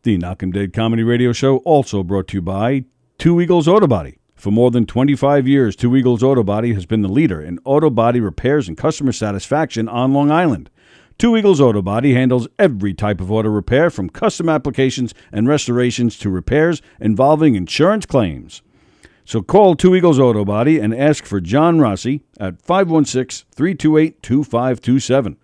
The Knock 'em Dead Comedy Radio Show also brought to you by Two Eagles Auto Body. For more than 25 years, Two Eagles Auto Body has been the leader in auto body repairs and customer satisfaction on Long Island. Two Eagles Auto Body handles every type of auto repair, from custom applications and restorations to repairs involving insurance claims. So call Two Eagles Auto Body and ask for John Rossi at 516-328-2527.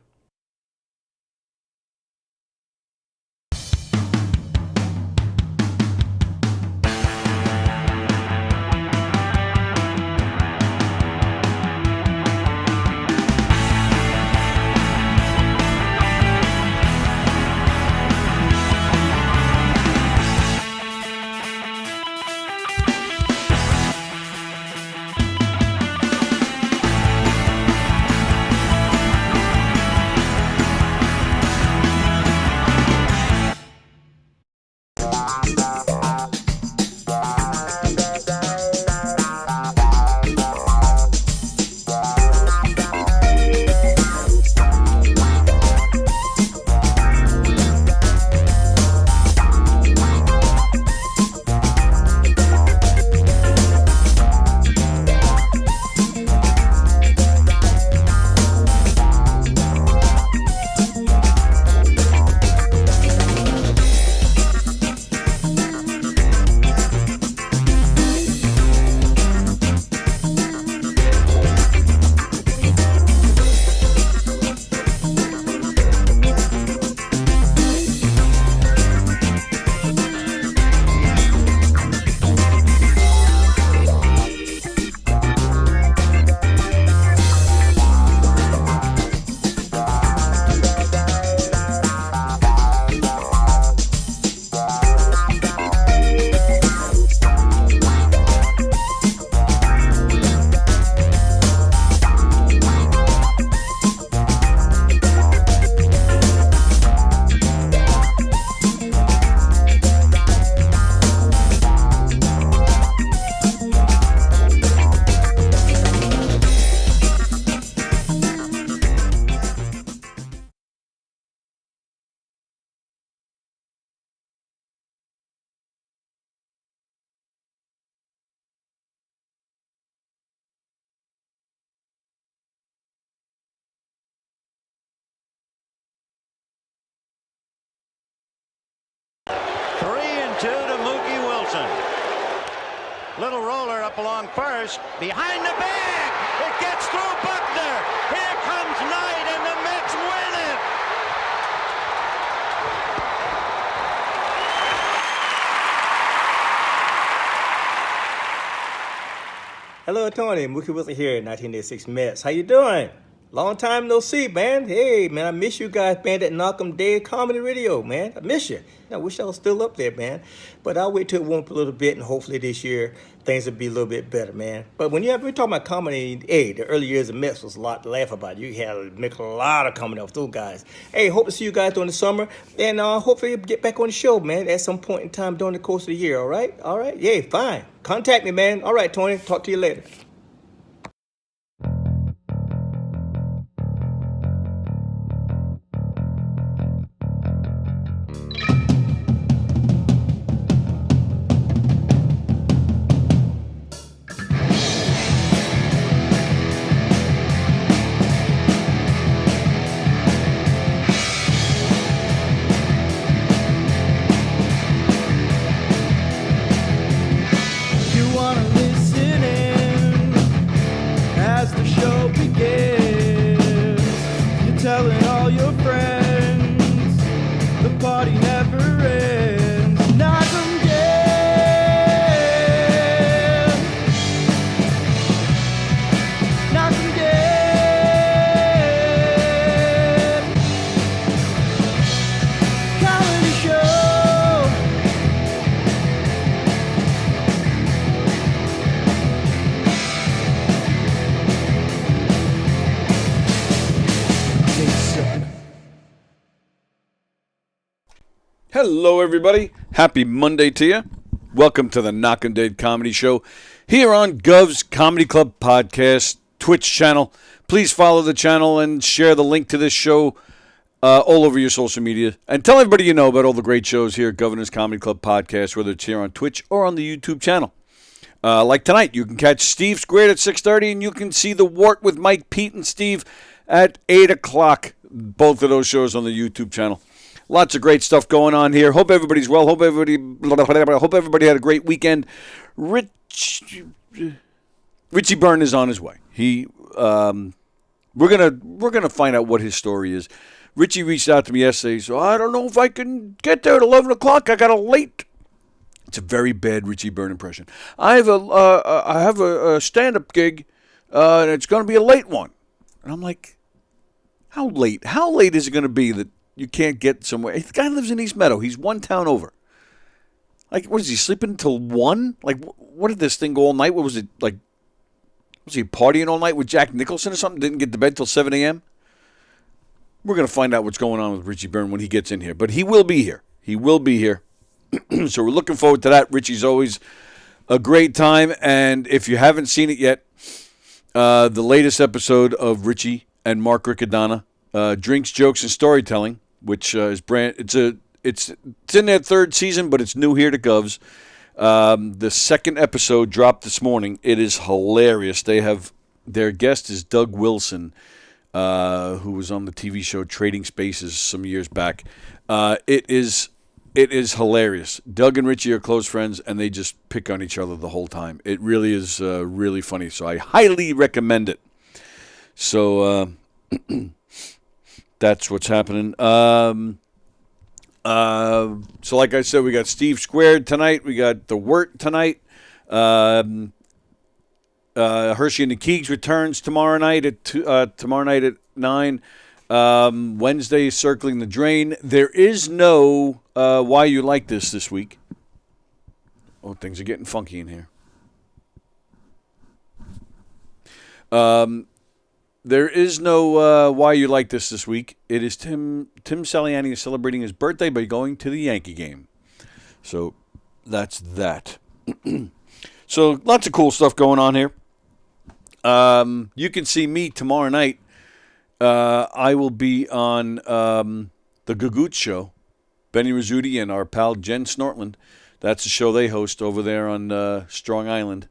Little roller up along first, behind the bag. It gets through Buckner. Here comes Knight, and the Mets win it. Hello, Tony. Mookie Wilson here, 1986 Mets. How you doing? Long time no see, man. Hey, man, I miss you guys, man, that Knock 'em Dead Comedy Radio, man. I miss you. I wish I was still up there, man. But I'll wait till it warm up a little bit, and hopefully this year things will be a little bit better, man. But when we're talking about comedy, hey, the early years of Mets was a lot to laugh about. You had to make a lot of comedy off those guys. Hey, hope to see you guys during the summer, and hopefully get back on the show, man, at some point in time during the course of the year, all right? All right? Yeah, fine. Contact me, man. All right, Tony. Talk to you later. Hello, everybody. Happy Monday to you. Welcome to the Knock 'em Dead Comedy Show here on Gov's Comedy Club Podcast Twitch channel. Please follow the channel and share the link to this show all over your social media. And tell everybody you know about all the great shows here at Governor's Comedy Club Podcast, whether it's here on Twitch or on the YouTube channel. Like tonight, you can catch Steve Squared at 6:30, and you can see The Wart with Mike, Pete, and Steve at 8 o'clock. Both of those shows on the YouTube channel. Lots of great stuff going on here. Hope everybody's well. Hope everybody had a great weekend. Richie Byrne is on his way. We're gonna find out what his story is. Richie reached out to me yesterday, so I don't know if I can get there at 11 o'clock. I got a late. It's a very bad Richie Byrne impression. I have a stand-up gig, and it's going to be a late one. And I'm like, how late? How late is it going to be that you can't get somewhere? The guy lives in East Meadow. He's one town over. Like, what is he, sleeping until 1? Like, what did this thing go all night? What was it, like, was he partying all night with Jack Nicholson or something? Didn't get to bed till 7 a.m.? We're going to find out what's going on with Richie Byrne when he gets in here. But he will be here. He will be here. So we're looking forward to that. Richie's always a great time. And if you haven't seen it yet, the latest episode of Richie and Mark Riccadonna, Drinks, Jokes, and Storytelling, which is it's in their third season, but it's new here to Govs. The second episode dropped this morning. It is hilarious. Their guest is Doug Wilson, who was on the TV show Trading Spaces some years back. It is hilarious. Doug and Richie are close friends, and they just pick on each other the whole time. It really is really funny, so I highly recommend it. So that's what's happening. So like I said, we got Steve Squared tonight. We got The Wart tonight. Hershey and the Keegs returns tomorrow night at 9. Wednesday is Circling the Drain. There is no Why You Like This week. Oh, things are getting funky in here. There is no Why You Like This week. It is Tim Saliani is celebrating his birthday by going to the Yankee game. So that's that. So lots of cool stuff going on here. You can see me tomorrow night. I will be on the Gagoot Show. Benny Rizzuti and our pal Jen Snortland. That's a show they host over there on Strong Island.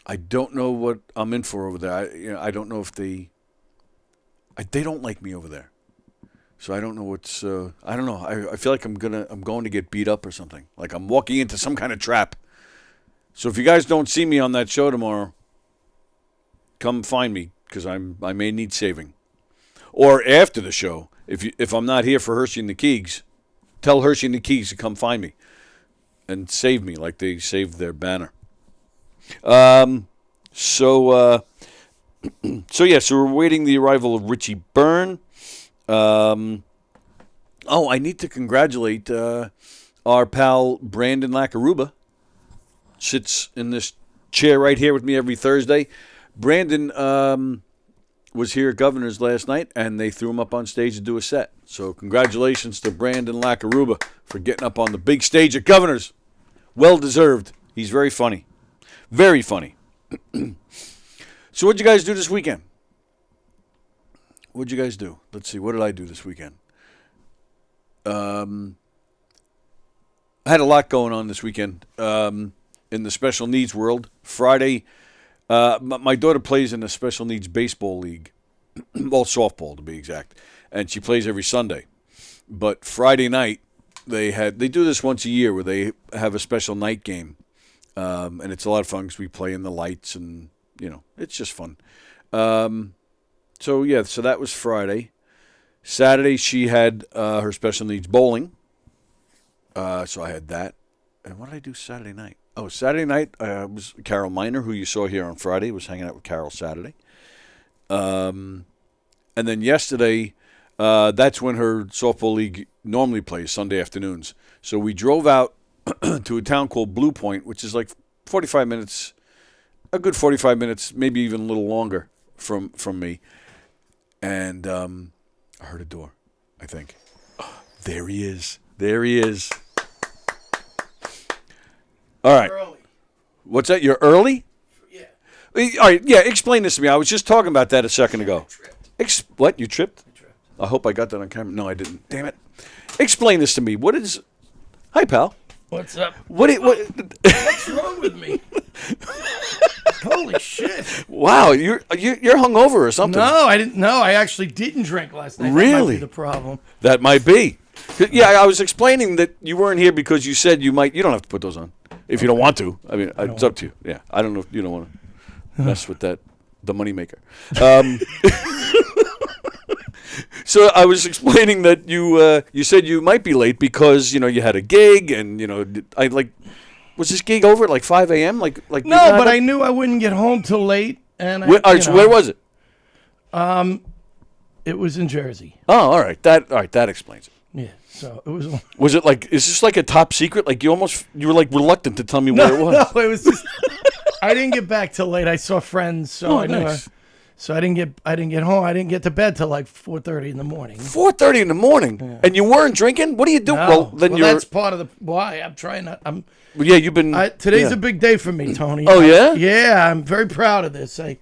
I don't know what I'm in for over there. I don't know if they don't like me over there. So I don't know what's. I don't know. I feel like I'm going to get beat up or something. Like I'm walking into some kind of trap. So if you guys don't see me on that show tomorrow, come find me because I may need saving. Or after the show, if I'm not here for Hershey and the Keegs, tell Hershey and the Keegs to come find me and save me like they saved their banner. So we're waiting the arrival of Richie Byrne. I need to congratulate our pal Brandon Lacaruba. Sits in this chair right here with me every Thursday. Brandon was here at Governor's last night, and they threw him up on stage to do a set. So congratulations to Brandon Lacaruba for getting up on the big stage at Governor's. Well deserved. He's very funny. Very funny. So what'd you guys do this weekend? What'd you guys do? Let's see. What did I do this weekend? I had a lot going on this weekend in the special needs world. Friday, my daughter plays in the special needs baseball league. Well, softball to be exact. And she plays every Sunday. But Friday night, they do this once a year where they have a special night game. And it's a lot of fun because we play in the lights and, it's just fun. So that was Friday. Saturday, she had her special needs bowling. So I had that. And what did I do Saturday night? Oh, Saturday night was Carol Miner, who you saw here on Friday, was hanging out with Carol Saturday. And then yesterday, that's when her softball league normally plays, Sunday afternoons. So we drove out to a town called Blue Point, which is like 45 minutes, a good 45 minutes, maybe even a little longer from me. And I heard a door, I think. Oh, there he is. There he is. All right. Early. What's that? You're early? Yeah. All right. Yeah, explain this to me. I was just talking about that a second ago. I tripped. What? You tripped? I tripped. I hope I got that on camera. No, I didn't. Damn it. Explain this to me. What is... Hi, pal. What's up? What? What's wrong with me? Holy shit! Wow, you're hungover or something? No, I didn't. No, I actually didn't drink last night. Really? That might be the problem. That might be. Yeah, I was explaining that you weren't here because you said you might. You don't have to put those on if you don't want to. I mean, it's up to you. Yeah, I don't know if you don't want to mess with that, the moneymaker. So I was explaining that you said you might be late because you had a gig and I like. Was this gig over at like 5 a.m.? Like no, but I knew I wouldn't get home till late. And so where was it? It was in Jersey. Oh, all right. That explains it. Yeah. So it was. Was it like? Is this like a top secret? Like you were like reluctant to tell me where it was. No, it was just. I didn't get back till late. I saw friends, so I knew. Nice. So I didn't get home. I didn't get to bed till like 4:30 in the morning. 4:30 in the morning, and you weren't drinking. What do you do? No. Well, then you're. That's part of the why I'm trying to. Yeah, you've been. Today's a big day for me, Tony. Oh yeah. Yeah, I'm very proud of this. I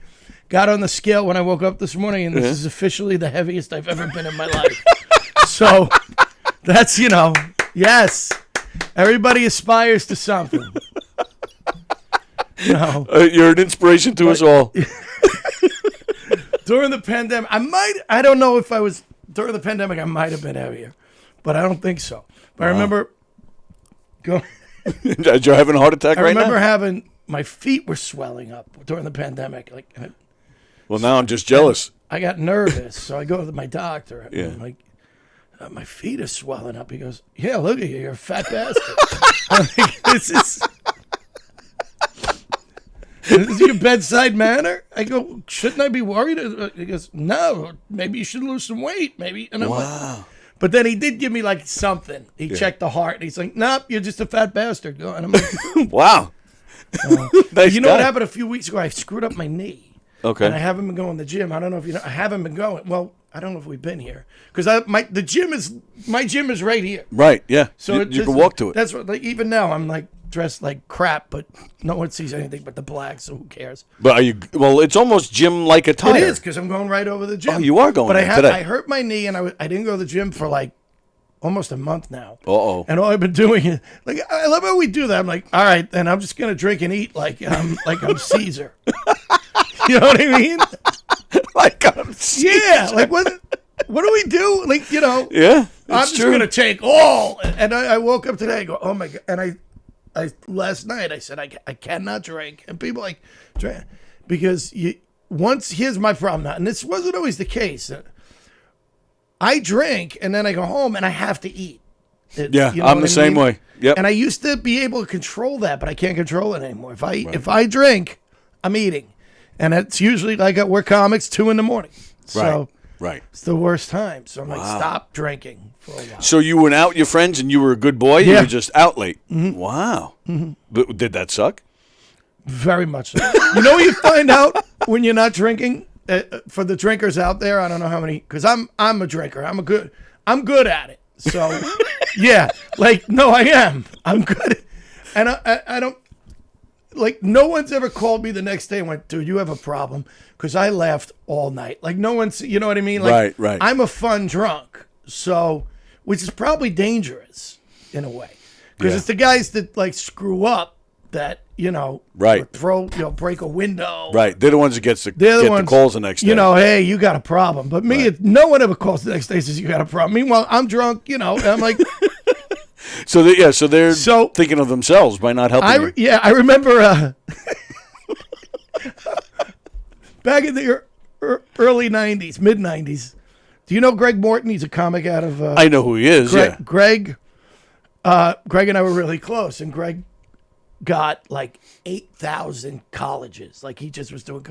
got on the scale when I woke up this morning, and this is officially the heaviest I've ever been in my life. So that's yes. Everybody aspires to something. You're an inspiration to us all. During the pandemic, I don't know if I was, during the pandemic, I might have been heavier, but I don't think so. But I remember You're having a heart attack right now? I remember having, my feet were swelling up during the pandemic. Well, now I'm just jealous. I got nervous, so I go to my doctor. Yeah. I'm like, my feet are swelling up. He goes, yeah, look at you. You're a fat bastard. I'm like, this is your bedside manner? I go, shouldn't I be worried? He goes, no, maybe you should lose some weight. Maybe. And I'm like, but then he did give me like something. He checked the heart. And he's like, nope, you're just a fat bastard. And I'm like, wow. Nice you know guy. what happened a few weeks ago? I screwed up my knee. Okay. And I haven't been going to the gym. I don't know if you know. I haven't been going. Well, I don't know if we've been here because my gym is right here. Right. Yeah. So you can walk to it. That's what. Like even now, I'm like dressed like crap, but no one sees anything but the black. So who cares? But are you? Well, it's almost gym-like attire. It is because I'm going right over the gym. Oh, you are going. But today. I hurt my knee and I didn't go to the gym for like almost a month now. Uh-oh. And all I've been doing is like I love how we do that. I'm like, all right, then I'm just gonna drink and eat like I'm Caesar. You know what I mean? Like I'm Caesar. Yeah. Like what do we do? Like Yeah. I'm just gonna take all. And I woke up today. I go, oh my god. And I last night I said I cannot drink. And people like drink because here's my problem now, and this wasn't always the case. I drink and then I go home and I have to eat. Yeah, I'm the same way. Yep. And I used to be able to control that, but I can't control it anymore. If I drink, I'm eating, and it's usually like we're comics 2 a.m. So right. it's the worst time. So I'm like, stop drinking for a while. So you went out with your friends and you were a good boy. Yeah. You were just out late. Mm-hmm. Wow. Mm-hmm. But did that suck? Very much so. You know what you find out when you're not drinking? For the drinkers out there, I don't know how many, because I'm a drinker. I'm good at it. So yeah, like no, I am. I'm good, and I don't like. No one's ever called me the next day and went, "Dude, you have a problem," because I laughed all night. Like no one's, you know what I mean? Like, right. I'm a fun drunk, so which is probably dangerous in a way, because it's the guys that like screw up. That right, throw break a window, right. They're the ones that get the calls the next day. Hey, you got a problem. But me, no one ever calls the next day and says you got a problem. Meanwhile, I'm drunk, and I'm like, so they're thinking of themselves by not helping you. Yeah, I remember back in the early '90s, mid '90s. Do you know Greg Morton? He's a comic out of. I know who he is. Greg and I were really close, and Greg got like 8,000 colleges. Like he just was doing,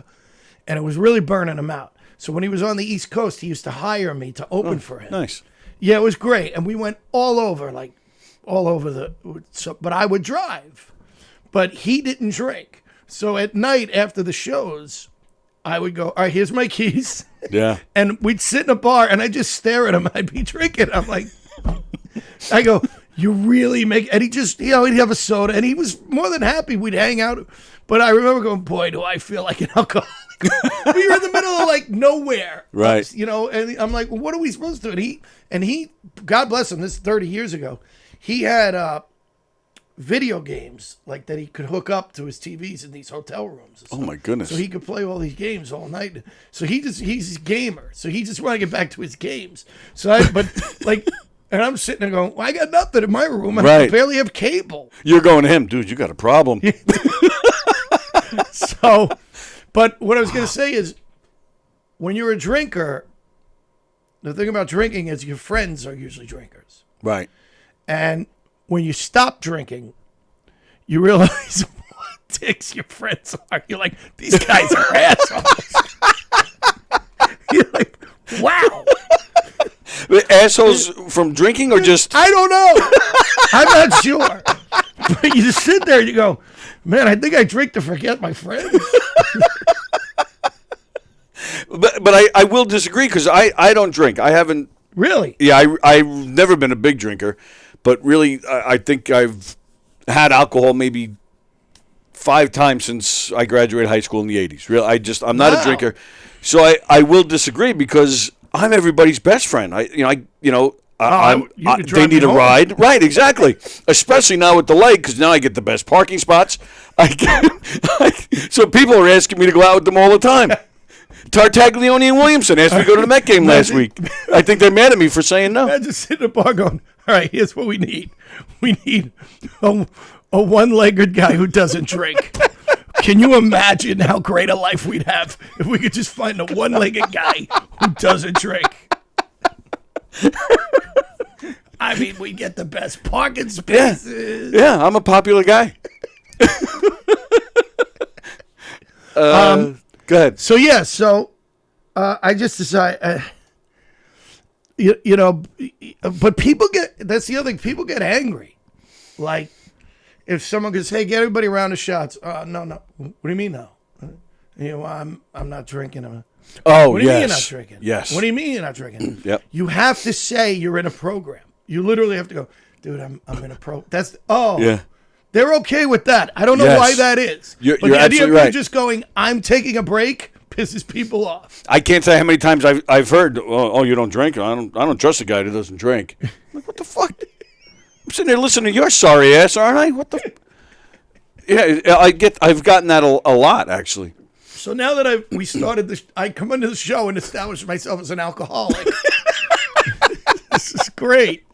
and it was really burning him out. So when he was on the East Coast, he used to hire me to open for him. Nice. Yeah, it was great. And we went all over but I would drive, but he didn't drink. So at night after the shows, I would go, all right, here's my keys. Yeah. And we'd sit in a bar and I'd just stare at him. I'd be drinking. I'm like, I go, you really make, and he just, he'd have a soda, and he was more than happy. We'd hang out, but I remember going, boy, do I feel like an alcoholic. You're in the middle of like nowhere, Right? You know, and I'm like, well, what are we supposed to do? And he, God bless him, this is 30 years ago. He had video games like that he could hook up to his TVs in these hotel rooms. Oh my goodness! So he could play all these games all night. So he's a gamer. So he just wanted to get back to his games. And I'm sitting there going, well, I got nothing in my room. I barely have cable. You're going to him, dude. You got a problem. So, but what I was going to say is, when you're a drinker, the thing about drinking is your friends are usually drinkers. Right. And when you stop drinking, you realize what dicks your friends are. You're like, these guys are assholes. You're like, wow. Assholes from drinking or just? I don't know. I'm not sure. But you just sit there and you go, man, I think I drink to forget my friends. But I will disagree because I don't drink. I haven't. Really? Yeah, I've never been a big drinker, but really I think I've had alcohol maybe 5 times since I graduated high school in the 80s. Really, I'm not a drinker. So I will disagree because I'm everybody's best friend. They need a ride. Right, exactly. Especially now with the leg, because now I get the best parking spots. So people are asking me to go out with them all the time. Tartaglione and Williamson asked me to go to the Met game last week. I think they're mad at me for saying no. I just sit in a bar going, all right, here's what we need. We need a one-legged guy who doesn't drink. Can you imagine how great a life we'd have if we could just find a one-legged guy who doesn't drink? I mean, we get the best parking spaces. Yeah, I'm a popular guy. Go ahead. So I just decided, but people that's the other thing, people get angry. Like, if someone goes, hey, get everybody around the shots. No. What do you mean no? I'm not drinking. What do you mean you're not drinking? Yes. What do you mean you're not drinking? Yep. You have to say you're in a program. You literally have to go, dude, I'm in a pro. Yeah. They're okay with that. I don't know why that is. You're the idea of right. you just going, I'm taking a break, pisses people off. I can't tell you how many times I've heard, oh, you don't drink? I don't trust a guy that doesn't drink. I'm like, what the fuck? I'm sitting there listening to your sorry ass, aren't I? What the? Yeah, I've gotten that a lot, actually. So now that we started I come into the show and establish myself as an alcoholic. This is great.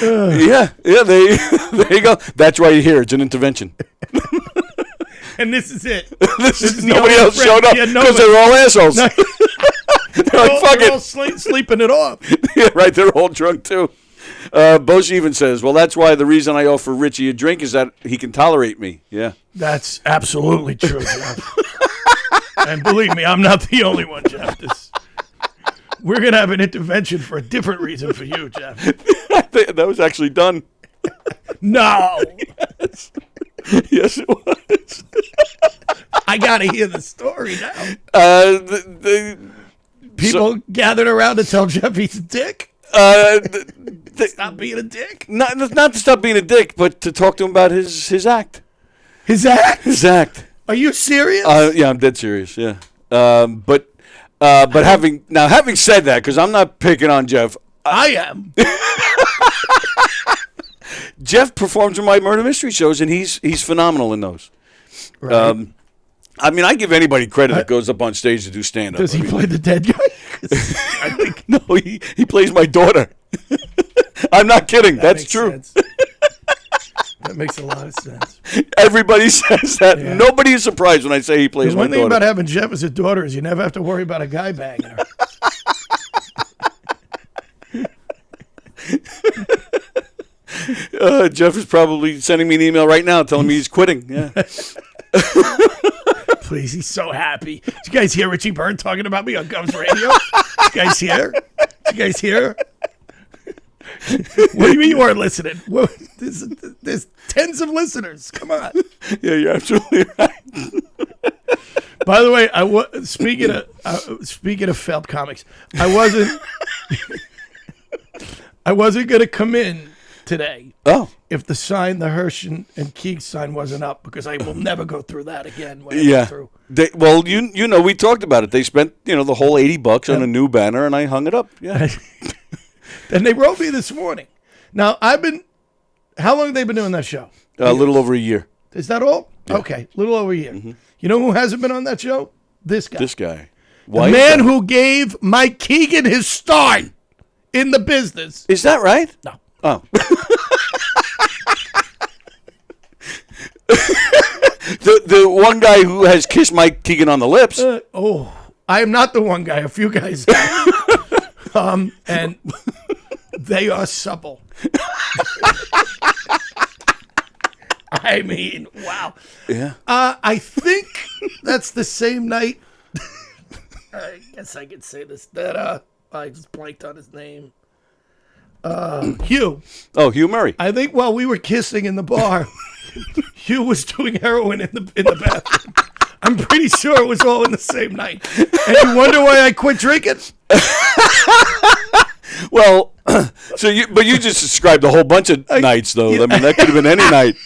Yeah, there you go. That's why you're here. It's an intervention. And this is it. This is nobody else showed up because they're all assholes. No. They're like, fuck they're it. all sleeping it off. Yeah, right. They're all drunk too. Bosch even says, well, that's why the reason I offer Richie a drink is that he can tolerate me. Yeah. That's absolutely true, Jeff. And believe me, I'm not the only one, Jeff. We're going to have an intervention for a different reason for you, Jeff. That was actually done. No. Yes, it was. I got to hear the story now. People gathered around to tell Jeff he's a dick? Stop being a dick? Not to stop being a dick, but to talk to him about his act. His act? His act. Are you serious? Yeah, I'm dead serious, yeah. But having said that, because I'm not picking on Jeff. I am. Jeff performs in my murder mystery shows, and he's phenomenal in those. Right. I mean, I give anybody credit that goes up on stage to do stand-up. Does he play the dead guy? I think no, he plays my daughter. I'm not kidding. That's true. Sense. That makes a lot of sense. Everybody says that. Yeah. Nobody is surprised when I say he plays my daughter. One thing about having Jeff as a daughter is you never have to worry about a guy banging her. Jeff is probably sending me an email right now telling me he's quitting. Yeah. Please, he's so happy. Did you guys hear Richie Byrne talking about me on Gums Radio? Did you guys hear? What do you mean you weren't listening? There's tens of listeners. Come on. Yeah, you're absolutely right. By the way, speaking of failed comics, I wasn't going to come in today. Oh. If the sign, the Hirsch and Keeg sign wasn't up, because I will never go through that again. When I go Yeah. through. Well, you know, we talked about it. They spent, the whole $80 on a new banner, and I hung it up. Yeah. And they wrote me this morning. Now, how long have they been doing that show? A little over a year. Is that all? Yeah. Okay, a little over a year. Mm-hmm. You know who hasn't been on that show? This guy. Why the man who gave Mike Keegan his start in the business. Is that right? No. Oh. the one guy who has kissed Mike Keegan on the lips. I am not the one guy. A few guys have. And they are supple. I mean, wow. Yeah. I think that's the same night. I guess I could say this. That I just blanked on his name. Hugh. Oh, Hugh Murray. I think while we were kissing in the bar, Hugh was doing heroin in the bathroom. I'm pretty sure it was all in the same night. And you wonder why I quit drinking? Well, but you just described a whole bunch of nights, though. I mean, that could have been any night.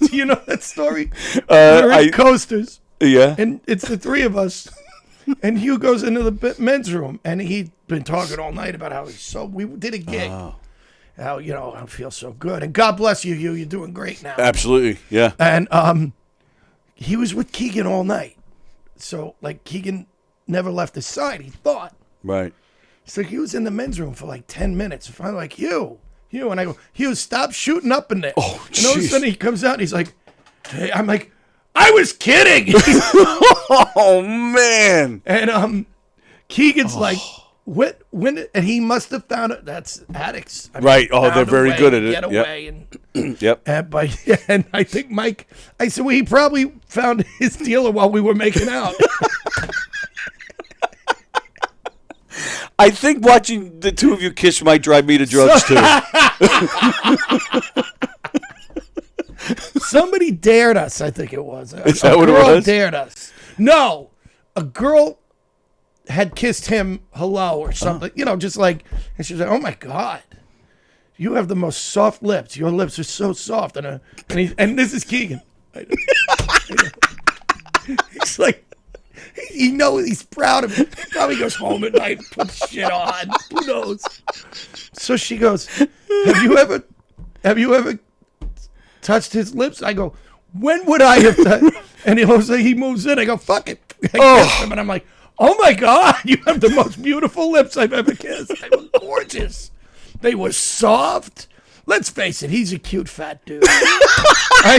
Do you know that story? We're in Coasters. Yeah. And it's the three of us. And Hugh goes into the men's room, and he'd been talking all night about how we did a gig. Oh. How, I feel so good. And God bless you, Hugh. You're doing great now. Absolutely. Yeah. And he was with Keegan all night. So, Keegan never left his side, he thought. Right. So he was in the men's room for 10 minutes. And finally, Hugh. And I go, Hugh, stop shooting up in there. Oh, and all of a sudden he comes out and he's like, hey, I'm like, I was kidding. Oh, man. And Keegan's like, when, and he must have found it. That's addicts. Right. Oh, they're very good at it. Get away. And, yep. And I think Mike, I said, well, he probably found his dealer while we were making out. I think watching the two of you kiss might drive me to drugs, too. Somebody dared us, I think it was. Is that what it was? A girl dared us. No, a girl had kissed him hello or something, just and she was like, oh, my God. You have the most soft lips. Your lips are so soft. And this is Keegan. He's like, he knows he's proud of it. He probably goes home at night and puts shit on. Who knows? So she goes, have you ever touched his lips? I go, when would I have done? And he moves in. I go, fuck it. I kiss him, and I'm like, oh my God, you have the most beautiful lips I've ever kissed. They were gorgeous. They were soft. Let's face it, he's a cute fat dude.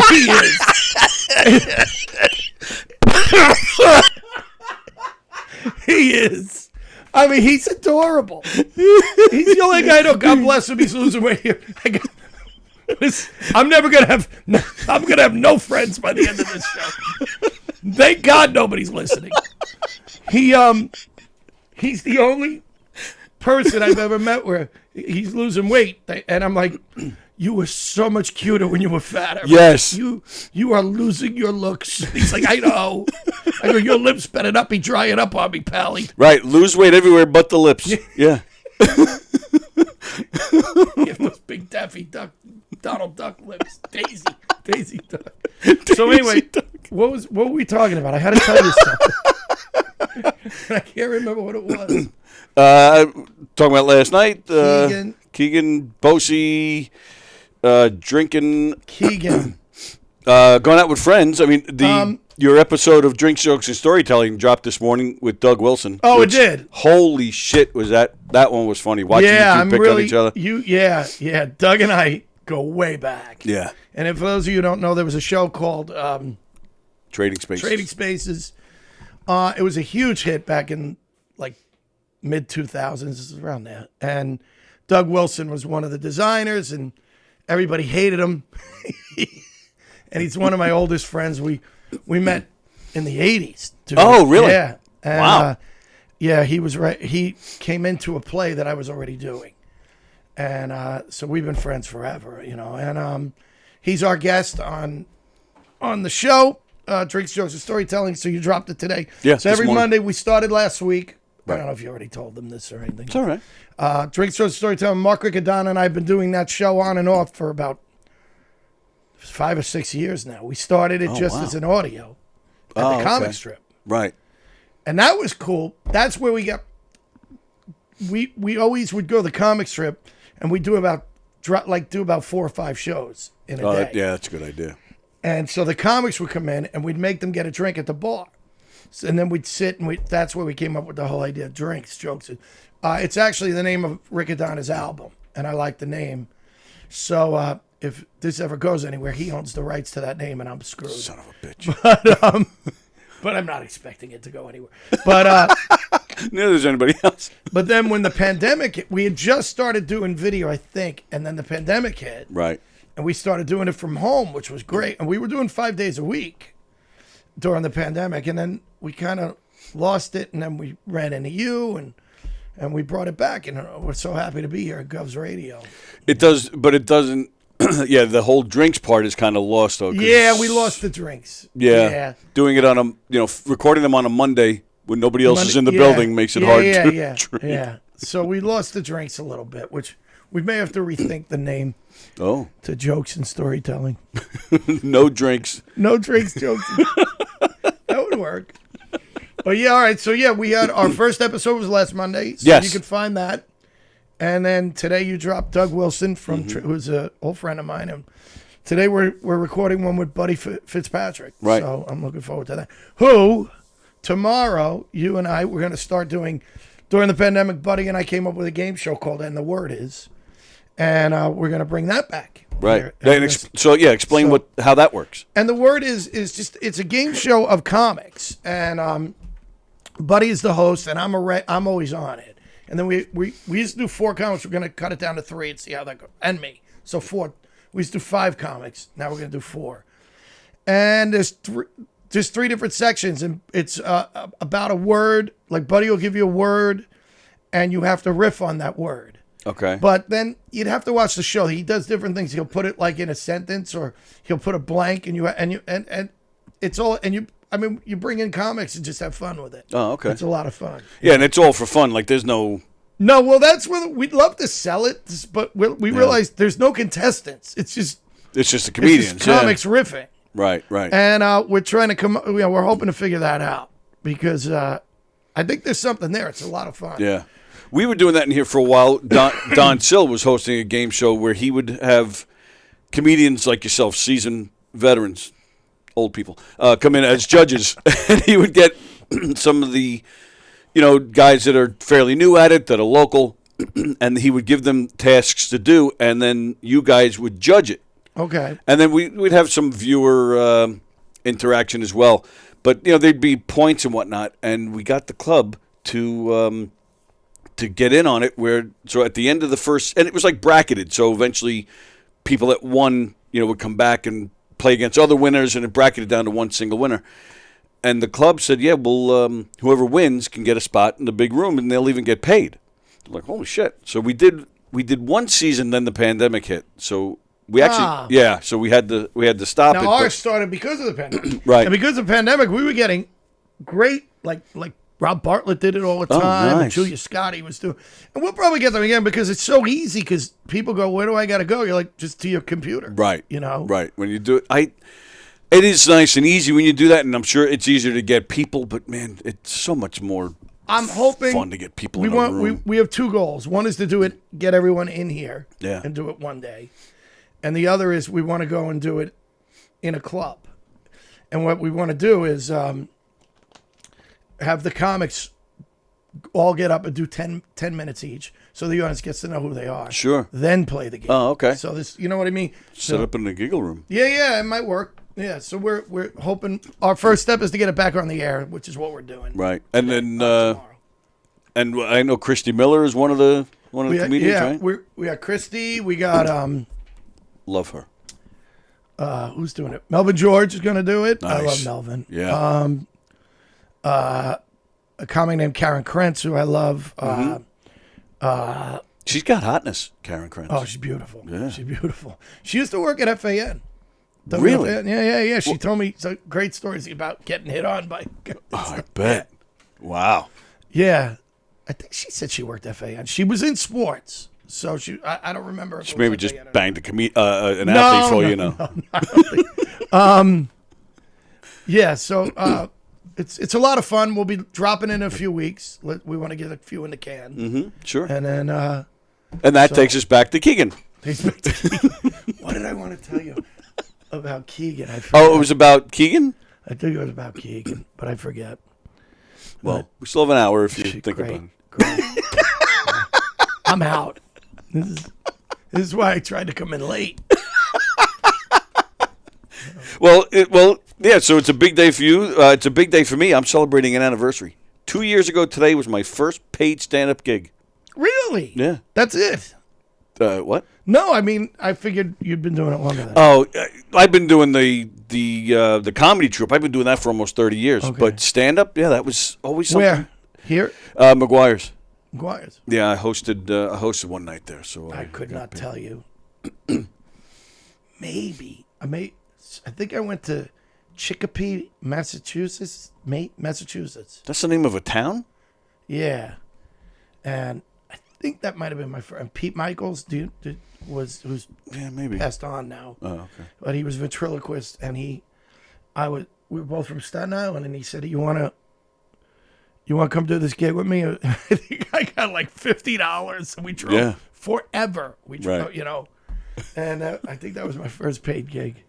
He is. He is. I mean, he's adorable. He's the only guy I know. God bless him. He's losing weight here. I'm gonna have no friends by the end of this show. Thank God nobody's listening. He's the only person I've ever met where he's losing weight, and I'm like, you were so much cuter when you were fatter. Yes. You are losing your looks. He's like, I know. I go, your lips better not be drying up on me, Pally. Right. Lose weight everywhere but the lips. Yeah. You have those big Daffy Duck, Donald Duck lips. Daisy Duck. So anyway, what were we talking about? I had to tell you something. I can't remember what it was. Talking about last night. Keegan, Bosie, drinking. Keegan. Going out with friends. I mean, your episode of Drinks, Jokes, and Storytelling dropped this morning with Doug Wilson. Oh, it did. Holy shit, was that one was funny. Watching you two pick on each other. Yeah. Doug and I go way back. Yeah. And if for those of you who don't know, there was a show called Trading Spaces. It was a huge hit back in mid 2000s, around there. And Doug Wilson was one of the designers, and everybody hated him. And he's one of my oldest friends. We met in the 80s. Dude. Oh, really? Yeah. And, wow. Yeah, he was right. He came into a play that I was already doing. And so we've been friends forever, And he's our guest on the show, Drinks, Jokes, and Storytelling. So you dropped it today. Yeah, so every Monday, we started last week. I don't know if you already told them this or anything. It's all right. Drink Show Storytelling. Mark Riccadonna and I have been doing that show on and off for about 5 or 6 years now. We started it as an audio at the comic strip. Right. And that was cool. That's where we got... We always would go to the comic strip, and we'd do about 4 or 5 shows in a day. Yeah, that's a good idea. And so the comics would come in, and we'd make them get a drink at the bar. So, and then we'd sit, and that's where we came up with the whole idea of drinks, jokes. It's actually the name of Riccadonna's album, and I like the name. So if this ever goes anywhere, he owns the rights to that name, and I'm screwed. Son of a bitch. But I'm not expecting it to go anywhere. But neither is anybody else. But then when the pandemic hit, we had just started doing video, I think, and then the pandemic hit. Right. And we started doing it from home, which was great. And we were doing 5 days a week during the pandemic. And then we kind of lost it, and then we ran into you, and we brought it back. And we're so happy to be here at Gov's Radio. It does, but it doesn't. Yeah, the whole drinks part is kind of lost, though. Yeah, we lost the drinks. Yeah. Doing it on recording them on a Monday when nobody else is in the building makes it hard to drink. Yeah. So we lost the drinks a little bit, which we may have to rethink the name to Jokes and Storytelling. No drinks. No drinks, jokes. That would work. But yeah, all right. So yeah, we had our first episode was last Monday. So yes. You could find that. And then today you dropped Doug Wilson from who's an old friend of mine. And today we're recording one with Buddy Fitzpatrick. Right. So I'm looking forward to that. Who tomorrow you and I we're going to start doing during the pandemic. Buddy and I came up with a game show called "And the Word Is," and we're going to bring that back. Right. Explain how that works. And the Word is just it's a game show of comics, and Buddy is the host, and I'm always on it. And then we used to do 4 comics. We're going to cut it down to 3 and see how that goes. And me. So 4. We used to do 5 comics. Now we're going to do 4. And there's 3 different sections. And it's about a word. Like Buddy will give you a word, and you have to riff on that word. Okay. But then you'd have to watch the show. He does different things. He'll put it like in a sentence, or he'll put a blank, and it's all. And you bring in comics and just have fun with it. Oh, okay. It's a lot of fun. Yeah, and it's all for fun. Like there's no. No, well, that's where we'd love to sell it, but we realize there's no contestants. It's just the comedians. It's just comics riffing. Right. And we're trying to we're hoping to figure that out because I think there's something there. It's a lot of fun. Yeah. We were doing that in here for a while. Don Sill was hosting a game show where he would have comedians like yourself, seasoned veterans, old people, come in as judges, and he would get some of the, guys that are fairly new at it, that are local, and he would give them tasks to do, and then you guys would judge it. Okay. And then we'd have some viewer interaction as well. But, there'd be points and whatnot, and we got the club to get in on it, so at the end of the first, and it was like bracketed, so eventually people that won, would come back and play against other winners, and it bracketed down to one single winner. And the club said, yeah, well, whoever wins can get a spot in the big room, and they'll even get paid. I'm like, holy shit. So we did one season, then the pandemic hit. So we actually, so we had to stop it. Now ours started because of the pandemic. Right. And because of the pandemic, we were getting great, like Rob Bartlett did it all the time. Nice. And Julia Scotti was doing. And we'll probably get them again because it's so easy because people go, where do I got to go? You're like, just to your computer. Right. Right. When you do it, it is nice and easy when you do that, and I'm sure it's easier to get people, but man, it's so much more fun to get people in a room. We have 2 goals. One is to do it, get everyone in here and do it one day. And the other is we want to go and do it in a club. And what we want to do is have the comics all get up and do 10 minutes each so the audience gets to know who they are. Sure. Then play the game. Oh, okay. So this, you know what I mean? Set up in the giggle room. Yeah, it might work. Yeah, so we're hoping our first step is to get it back on the air, which is what we're doing. Right. And then and I know Christy Miller is one of the comedians, right? We got Christy, we got love her. Who's doing it? Melvin George is going to do it. Nice. I love Melvin. Yeah. A comic named Karen Krentz, who I love. She's got hotness, Karen Krentz. Oh, she's beautiful. Yeah. She's beautiful. She used to work at FAN. Really? Yeah. She told me some great stories about getting hit on by. I bet. Wow. Yeah. I think she said she worked FAN. She was in sports, so I don't remember. If She it was maybe just FAN or not. banged an athlete for all you know. No, not really. Yeah, so it's a lot of fun. We'll be dropping in a few weeks. We want to get a few in the can. Mm-hmm. Sure. And then And that takes us back to Keegan. what did I want to tell you about Keegan? I forget. Oh, it was about Keegan? I think it was about Keegan, but I forget. Well, we still have an hour if you think Great, about it. great. I'm out. This is why I tried to come in late. Well, yeah, so it's a big day for you. It's a big day for me. I'm celebrating an anniversary. 2 years ago today was my first paid stand-up gig. Really? Yeah. That's it? What? No, I mean, I figured you'd been doing it longer than that. Oh, I've been doing the comedy troupe. I've been doing that for almost 30 years. Okay. But stand-up, yeah, that was always something. Where? Here? McGuire's. McGuire's. Yeah, I hosted one night there. So I could not tell you. Maybe. I think I went to Chicopee, Massachusetts. Massachusetts. That's the name of a town? Yeah. And I think that might have been my friend. And Pete Michaels, who's Yeah, maybe. passed on now. Oh, okay. But he was ventriloquist, and we were both from Staten Island, and he said, "You want to come do this gig with me?" I think I got like $50, and we drove forever. We drove, Right. And I think that was my first paid gig.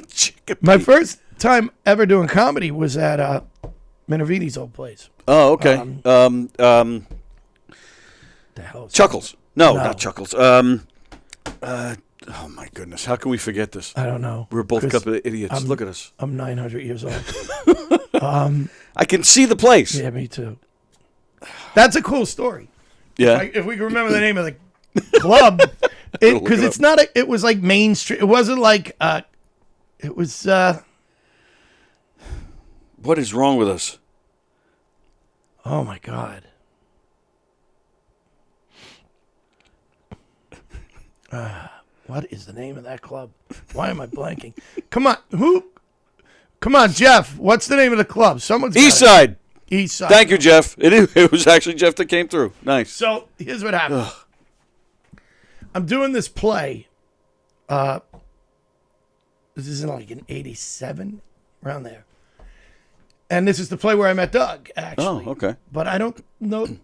Chicopee. My first time ever doing comedy was at Minervini's old place. Oh, okay. The hell? Chuckles. No, No. not Chuckles. Oh my goodness, how can we forget this? I don't know. We're both a 'Cause couple of idiots. Look at us. I'm 900 years old. I can see the place. Yeah, me too. That's a cool story. Yeah. Like, if we can remember the name of the club, because it's not. It was like Main Street. It wasn't like. It was. What is wrong with us? Oh my God. What is the name of that club? Why am I blanking? Come on, who? Come on, Jeff. What's the name of the club? Someone's East got it. Side. East Side. Thank you, Jeff. It was actually Jeff that came through. Nice. So here's what happened. I'm doing this play. This is in like in '87, around there. And this is the play where I met Doug, actually. Oh, okay. But I don't know.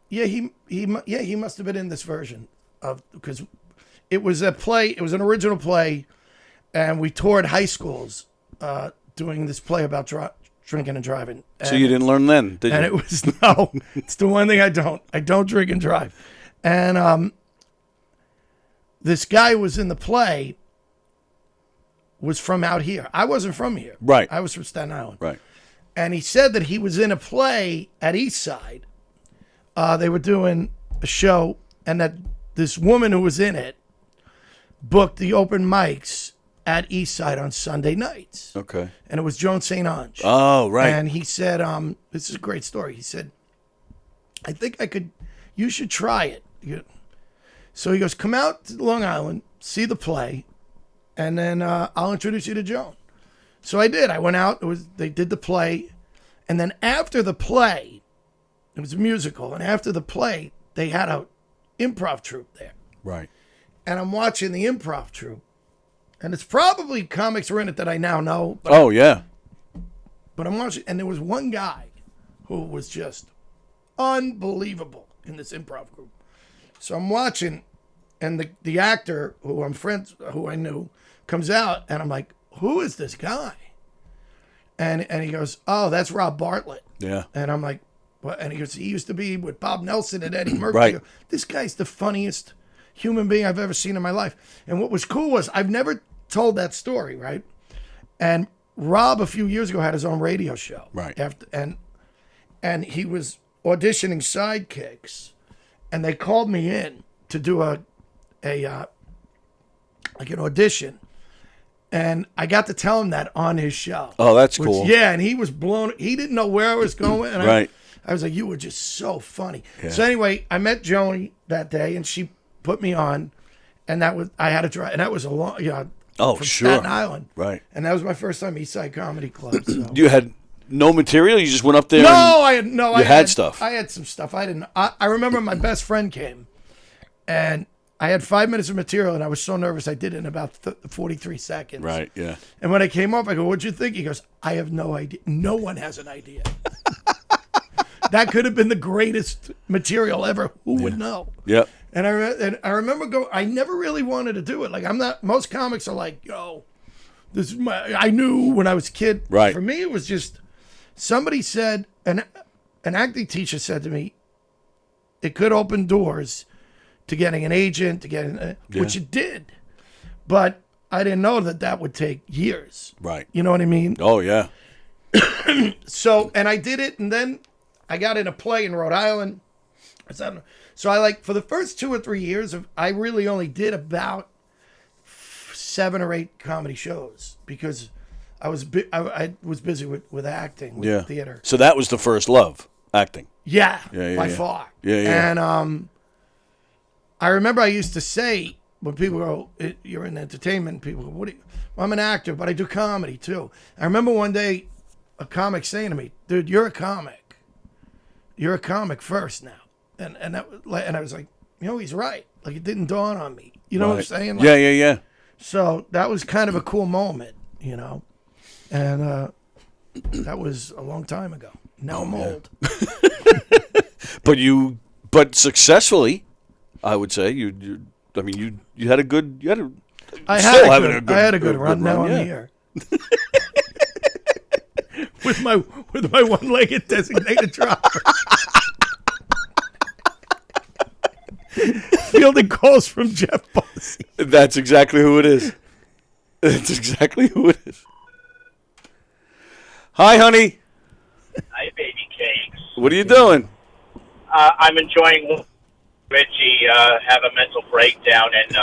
Yeah, he must have been in this version because it was a play. It was an original play, and we toured high schools doing this play about drinking and driving. So you didn't learn then, did you? And it was no. It's the one thing I don't. I don't drink and drive. And this guy was in the play. Was from out here. I wasn't from here. Right. I was from Staten Island. Right. And he said that he was in a play at East Side. They were doing a show, and that this woman who was in it booked the open mics at East Side on Sunday nights. Okay. And it was Joan St. Ange. Oh, right. And he said, this is a great story. He said, I think you should try it. So he goes, come out to Long Island, see the play, and then I'll introduce you to Joan. So I did. I went out. They did the play. And then after the play, it was a musical. And after the play, they had a improv troupe there. Right. And I'm watching the improv troupe. And it's probably comics were in it that I now know. Yeah. But I'm watching. And there was one guy who was just unbelievable in this improv group. So I'm watching. And the actor who I knew, comes out, and I'm like, who is this guy? And he goes, oh, that's Rob Bartlett. Yeah. And I'm like, what? And he goes, he used to be with Bob Nelson and Eddie Murphy. Right. This guy's the funniest human being I've ever seen in my life. And what was cool was I've never told that story, right? And Rob a few years ago had his own radio show. Right. And he was auditioning sidekicks, and they called me in to do an audition, and I got to tell him that on his show. Oh, that's cool. Yeah, and he was blown. He didn't know where I was going. And Right. I was like, you were just so funny. Yeah. So anyway, I met Joni that day, and she put me on, and I had to drive, and that was a long, Oh, from sure. Staten Island. Right. And that was my first time East Side Comedy Club. So. You had no material? You just went up there? No, and I had no. You had stuff. I had some stuff. I didn't. I remember my best friend came, and I had 5 minutes of material, and I was so nervous I did it in about 43 seconds. Right. Yeah. And when I came up, I go, "What'd you think?" He goes, "I have no idea. No one has an idea." That could have been the greatest material ever. Who would know? Yep. And I remember I never really wanted to do it. Like I'm not. Most comics are like, "Yo, this is my." I knew when I was a kid. Right. For me, it was just somebody said, an acting teacher said to me, it could open doors to getting an agent, to getting, which it did, but I didn't know that would take years. Right. You know what I mean? Oh yeah. So, and I did it, and then I got in a play in Rhode Island. So I for the first 2 or 3 years I really only did about 7 or 8 comedy shows because I was busy with acting, with theater. So that was the first love, acting. Yeah, Yeah, by far. Yeah. And I remember I used to say when people go, "You're in entertainment," people go, "What? Well, I'm an actor, but I do comedy too." I remember one day a comic saying to me, "Dude, you're a comic. You're a comic first now," and I was like, he's right. Like it didn't dawn on me. You know what I'm saying? Like, Yeah. So that was kind of a cool moment, and that was a long time ago. Now I'm old. But successfully, I would say you had a good. I had a good run. Now I'm here. with my one-legged designated driver. Fielding calls from Jeff Bossy. That's exactly who it is. That's exactly who it is. Hi, honey. Hi, baby cakes. What are you doing? I'm enjoying Richie have a mental breakdown and,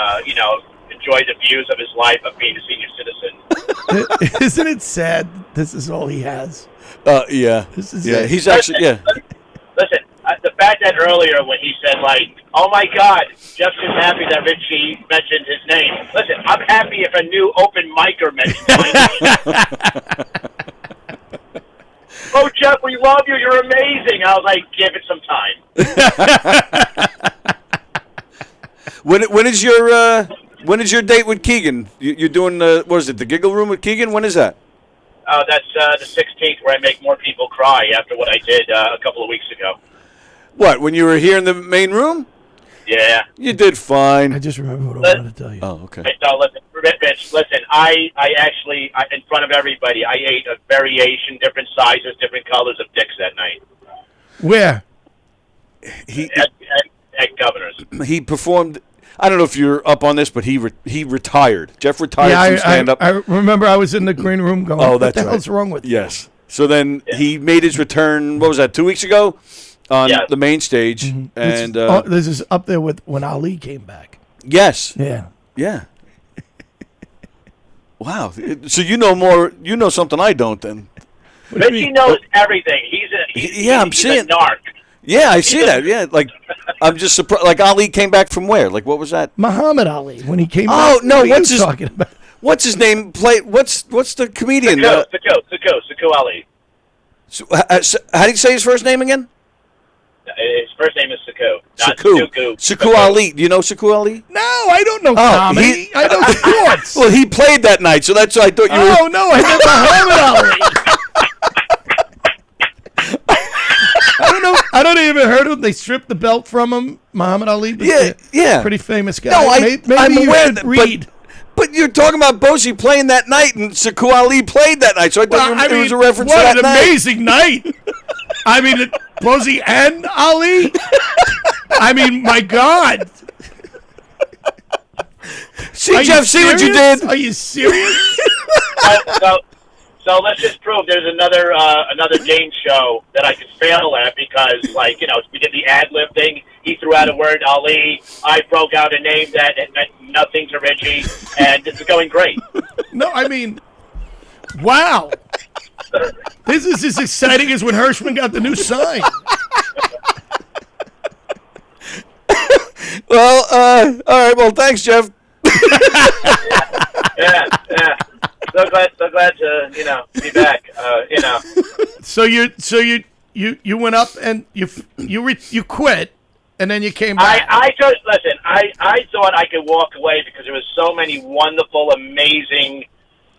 enjoy the views of his life of being a senior citizen. Isn't it sad? This is all he has. Yeah. This is yeah. it. He's actually Listen, the fact that earlier when he said, "Oh my God, Jeff's just happy that Richie mentioned his name." Listen, I'm happy if a new open micer mentions my name. "Oh, Jeff, we love you. You're amazing." I was like, "Give it some time." When is your date with Keegan? You're doing what is it? The Giggle Room with Keegan? When is that? That's the 16th, where I make more people cry after what I did a couple of weeks ago. What? When you were here in the main room? Yeah. You did fine. I just remember what I wanted to tell you. Oh, okay. No, listen, Rich, I actually, in front of everybody, I ate a variation, different sizes, different colors of dicks that night. Where? At Governor's. He performed. I don't know if you're up on this, but he retired. Jeff retired from stand-up. I remember I was in the green room going, Oh, what that's the right. hell's wrong with you? Yes. So then he made his return, what was that, 2 weeks ago? On the main stage. Mm-hmm. And this is up there with when Ali came back. yes. Yeah. Yeah. Wow. So you know something I don't then. Richie knows everything. He's I'm seeing. a narc. Yeah, I see that. Yeah, I'm just surprised. Like Ali came back from where? Like what was that? Muhammad Ali when he came back. Oh no, what are what's you his talking about? What's his name? What's the comedian? Saku Ali. How do you say his first name again? His first name is Saku. Not Saku. Saku Ali. Do you know Saku Ali? No, I don't know comedy. I know sports. Well, he played that night, so that's why I thought you were. Oh no, I meant Muhammad Ali. I don't even heard of him. They stripped the belt from him. Muhammad Ali. Yeah. Pretty famous guy. No, maybe I'm you aware should that, read. But you're talking about Bosie playing that night, and Saku Ali played that night, so I thought it was a reference to what that an night. amazing night. I mean, Bosie and Ali. I mean, my God. See, Jeff, see what you did? Are you serious? So let's just prove there's another game show that I could fail at because, we did the ad-lib thing. He threw out a word, Ali. I broke out a name that meant nothing to Richie, and this is going great. No, I mean, wow. This is as exciting as when Hirschman got the new sign. Well, all right. Well, thanks, Jeff. Yeah. So so glad to be back. So you went up and you quit, and then you came back. I thought I could walk away because there was so many wonderful, amazing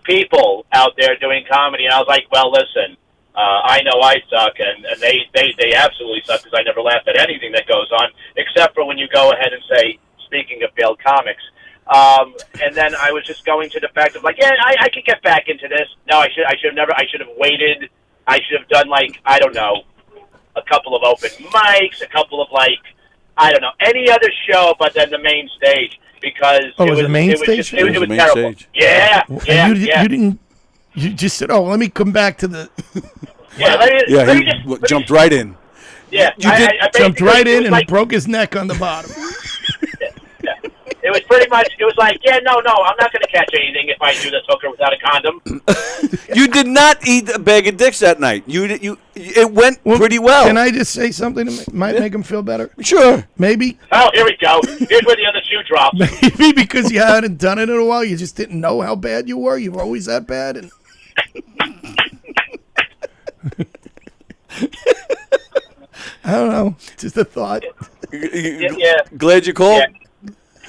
people out there doing comedy, and I was like, well, listen, I know I suck, and they absolutely suck because I never laugh at anything that goes on, except for when you go ahead and say, speaking of failed comics. And then I was just going to the fact of like, yeah, I could get back into this. No, I should have waited. I should have done I don't know, a couple of open mics, a couple of any other show, but then the main stage because it was the main stage. It was terrible. Stage. Yeah, you didn't. You just said, "Oh, let me come back to the." Yeah, he jumped right in. Yeah, I jumped right in and broke his neck on the bottom. It was pretty much. It was like, yeah, no, I'm not going to catch anything if I do this hooker without a condom. You did not eat a bag of dicks that night. It went pretty well. Can I just say something that might make him feel better? Sure. Maybe. Oh, here we go. Here's where the other shoe drops. Maybe because you hadn't done it in a while, you just didn't know how bad you were. You were always that bad, and. I don't know. Just a thought. Yeah. Glad you called?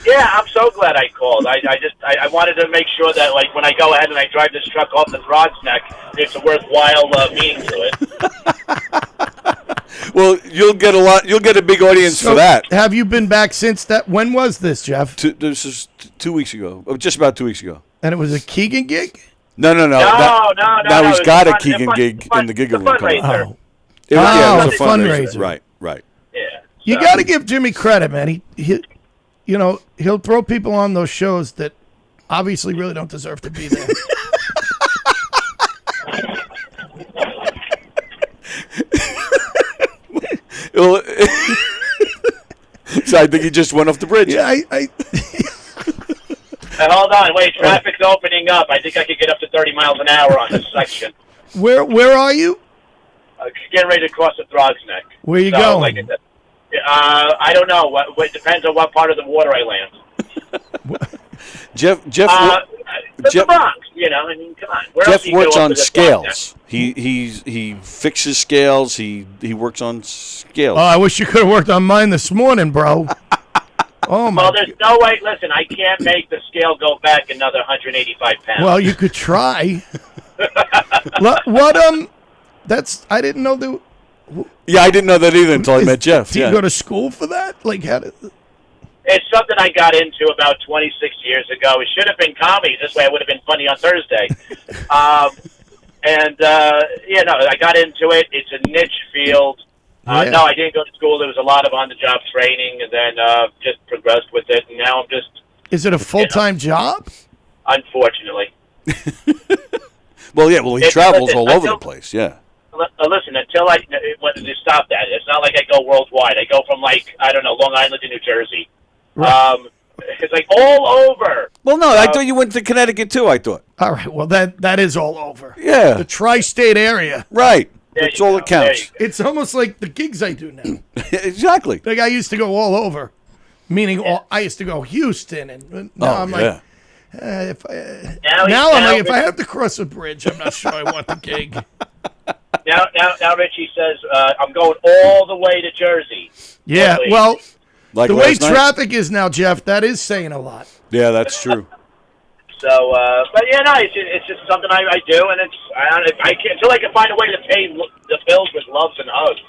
Yeah, I'm so glad I called. I wanted to make sure that when I go ahead and I drive this truck off the Throd's neck, it's a worthwhile meaning to it. Well, you'll get a big audience for that. Have you been back since that? When was this, Jeff? This is 2 weeks ago. Just about 2 weeks ago. And it was a Keegan gig? No. Now he's got a Keegan gig in the gig room. Fundraiser. It was a fundraiser. Right. Yeah. You got to give Jimmy credit, man. He'll throw people on those shows that obviously really don't deserve to be there. So I think he just went off the bridge. Yeah, Hold on, wait. Traffic's opening up. I think I could get up to 30 miles an hour on this section. Where are you? Getting ready to cross the Throd's neck. Where you going? I don't know. It depends on what part of the water I land. Jeff. The Bronx. Come on. Where Jeff works on scales. He fixes scales. He works on scales. Oh, I wish you could have worked on mine this morning, bro. Oh my! Well, there's no way. Listen, I can't make the scale go back another 185 pounds. Well, you could try. What? I didn't know that. Yeah, I didn't know that either until I met Jeff. Did you go to school for that? It's something I got into about 26 years ago. It should have been comedy. This way I would have been funny on Thursday. I got into it. It's a niche field. No, I didn't go to school. There was a lot of on-the-job training, and then just progressed with it. And now I'm just... Is it a full-time job? Unfortunately. Well, he travels all over the place, yeah. Listen, until I stop that. It's not like I go worldwide. I go from Long Island to New Jersey. Right. It's all over. Well, no, I thought you went to Connecticut too. I thought. All right. Well, that is all over. Yeah. The tri-state area. Right. That's all that counts. It's almost like the gigs I do now. Exactly. I used to go all over, meaning I used to go Houston, and now I'm like. If I have to cross a bridge, I'm not sure I want the gig. Now, Richie says I'm going all the way to Jersey. Yeah, well, the way traffic is now, Jeff, that is saying a lot. Yeah, that's true. So, it's just something I do, and until I can find a way to pay the bills with loves and hugs.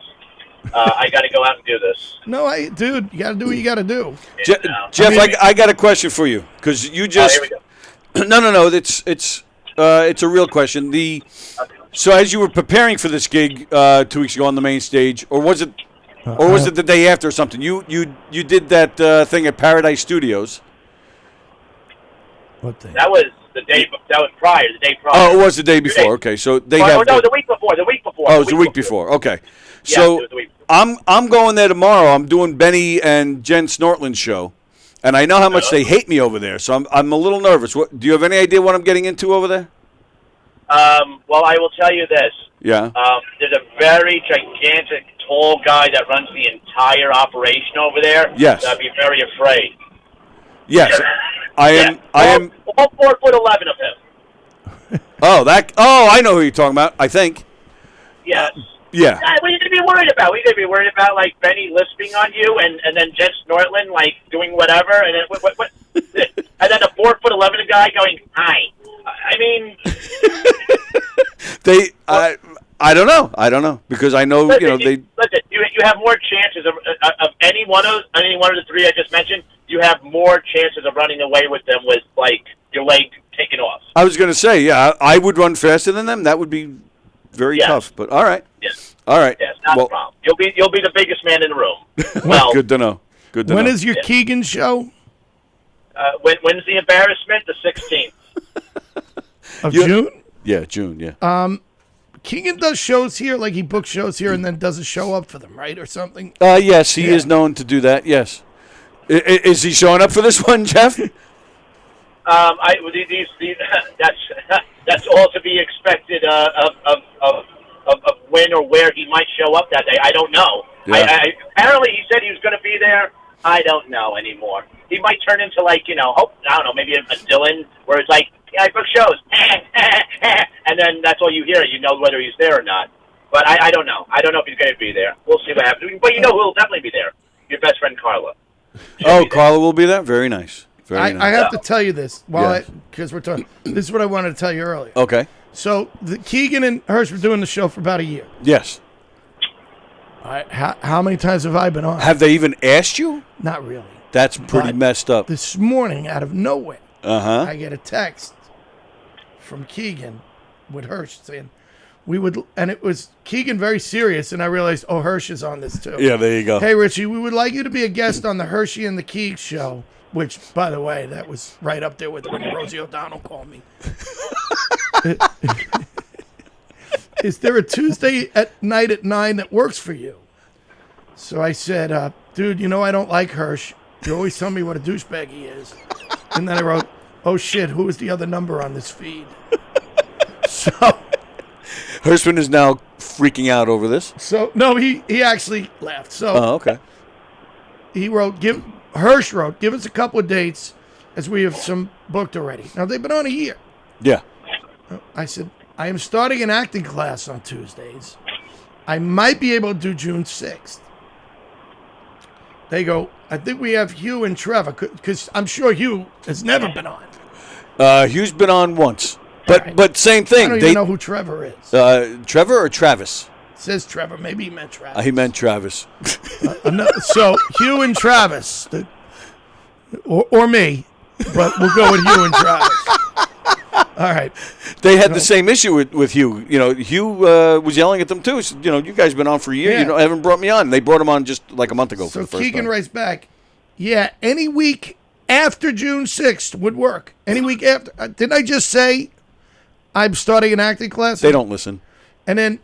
I got to go out and do this. No, dude, you got to do what you got to do. Jeff, I got a question for you because you just. Here we go. No. It's a real question. So as you were preparing for this gig 2 weeks ago on the main stage, or was it the day after or something? You did that thing at Paradise Studios. What day? That was the day. That was prior. The day prior. Oh, it was the day before. Okay, so they have. No, the week before. The week before. Oh, it was the week before. Okay, Yeah, so it was the week before. I'm going there tomorrow. I'm doing Benny and Jen Snortland's show, and I know how much they hate me over there. So I'm a little nervous. Do you have any idea what I'm getting into over there? Well, I will tell you this. Yeah. There's a very gigantic, tall guy that runs the entire operation over there. Yes. I'd be very afraid. Yes. I am. All 4'11" of him. Oh, I know who you're talking about, I think. Yes. Yeah. What are you going to be worried about? What are you going to be worried about, like, Benny lisping on you and then Jen Snortland, like, doing whatever? And then what? And then a 4'11" guy going, hi. I mean. I don't know. Because I know, Listen, they. Listen, you have more chances of any one of the three I just mentioned. You have more chances of running away with them with, like, your leg taken off. I was going to say, yeah, I would run faster than them. That would be very tough. But all right. Yes. All right. Yes, not a problem. You'll be the biggest man in the room. Well, good to know. When is your Keegan show? When's the embarrassment? The 16th. Of June? Yeah, June, yeah. Keegan does shows here, like he books shows here and then does a show up for them, right, or something? Yes, he is known to do that, yes. Is he showing up for this one, Jeff? These that's all to be expected of when or where he might show up that day. I don't know. Yeah. Apparently he said he was going to be there. I don't know anymore. He might turn into, like, I don't know, maybe a Dylan, where it's like, I book shows, and then that's all you hear. You know whether he's there or not. But I don't know. I don't know if he's going to be there. We'll see what happens. But who will definitely be there? Your best friend Carla. Carla will be there? Very nice. Very nice. I have to tell you this, because we're talking. This is what I wanted to tell you earlier. Okay. So Keegan and Hirsch were doing the show for about a year. Yes. All right, how many times have I been on? Have they even asked you? Not really. That's pretty messed up. This morning, out of nowhere, I get a text from Keegan with Hirsch saying and it was Keegan very serious, and I realized, Hirsch is on this too. Yeah, there you go. Hey, Richie, we would like you to be a guest on the Hershey and the Keeg show, which, by the way, that was right up there with when Rosie O'Donnell called me. Is there a Tuesday night at 9 that works for you? So I said, dude, I don't like Hirsch. You always tell me what a douchebag he is. And then I wrote, oh, shit, who is the other number on this feed? So Hirschman is now freaking out over this. So, no, he actually laughed. So okay. He wrote, Hirsch wrote, give us a couple of dates as we have some booked already. Now, they've been on a year. Yeah. I said, I am starting an acting class on Tuesdays. I might be able to do June 6th. They go, I think we have Hugh and Trevor, because I'm sure Hugh has never been on. Hugh's been on once. Right. But same thing. I don't even know who Trevor is. Trevor or Travis? It says Trevor. Maybe he meant Travis. He meant Travis. So Hugh and Travis, or me, but we'll go with Hugh and Travis. All right. They had the same issue with Hugh. Hugh was yelling at them too. He said, you guys have been on for a year. Yeah. You haven't brought me on. They brought him on just like a month ago. So for the first Keegan time. writes back, yeah, any week after June 6th would work. Any week after. Didn't I just say I'm starting an acting class? They don't listen. And then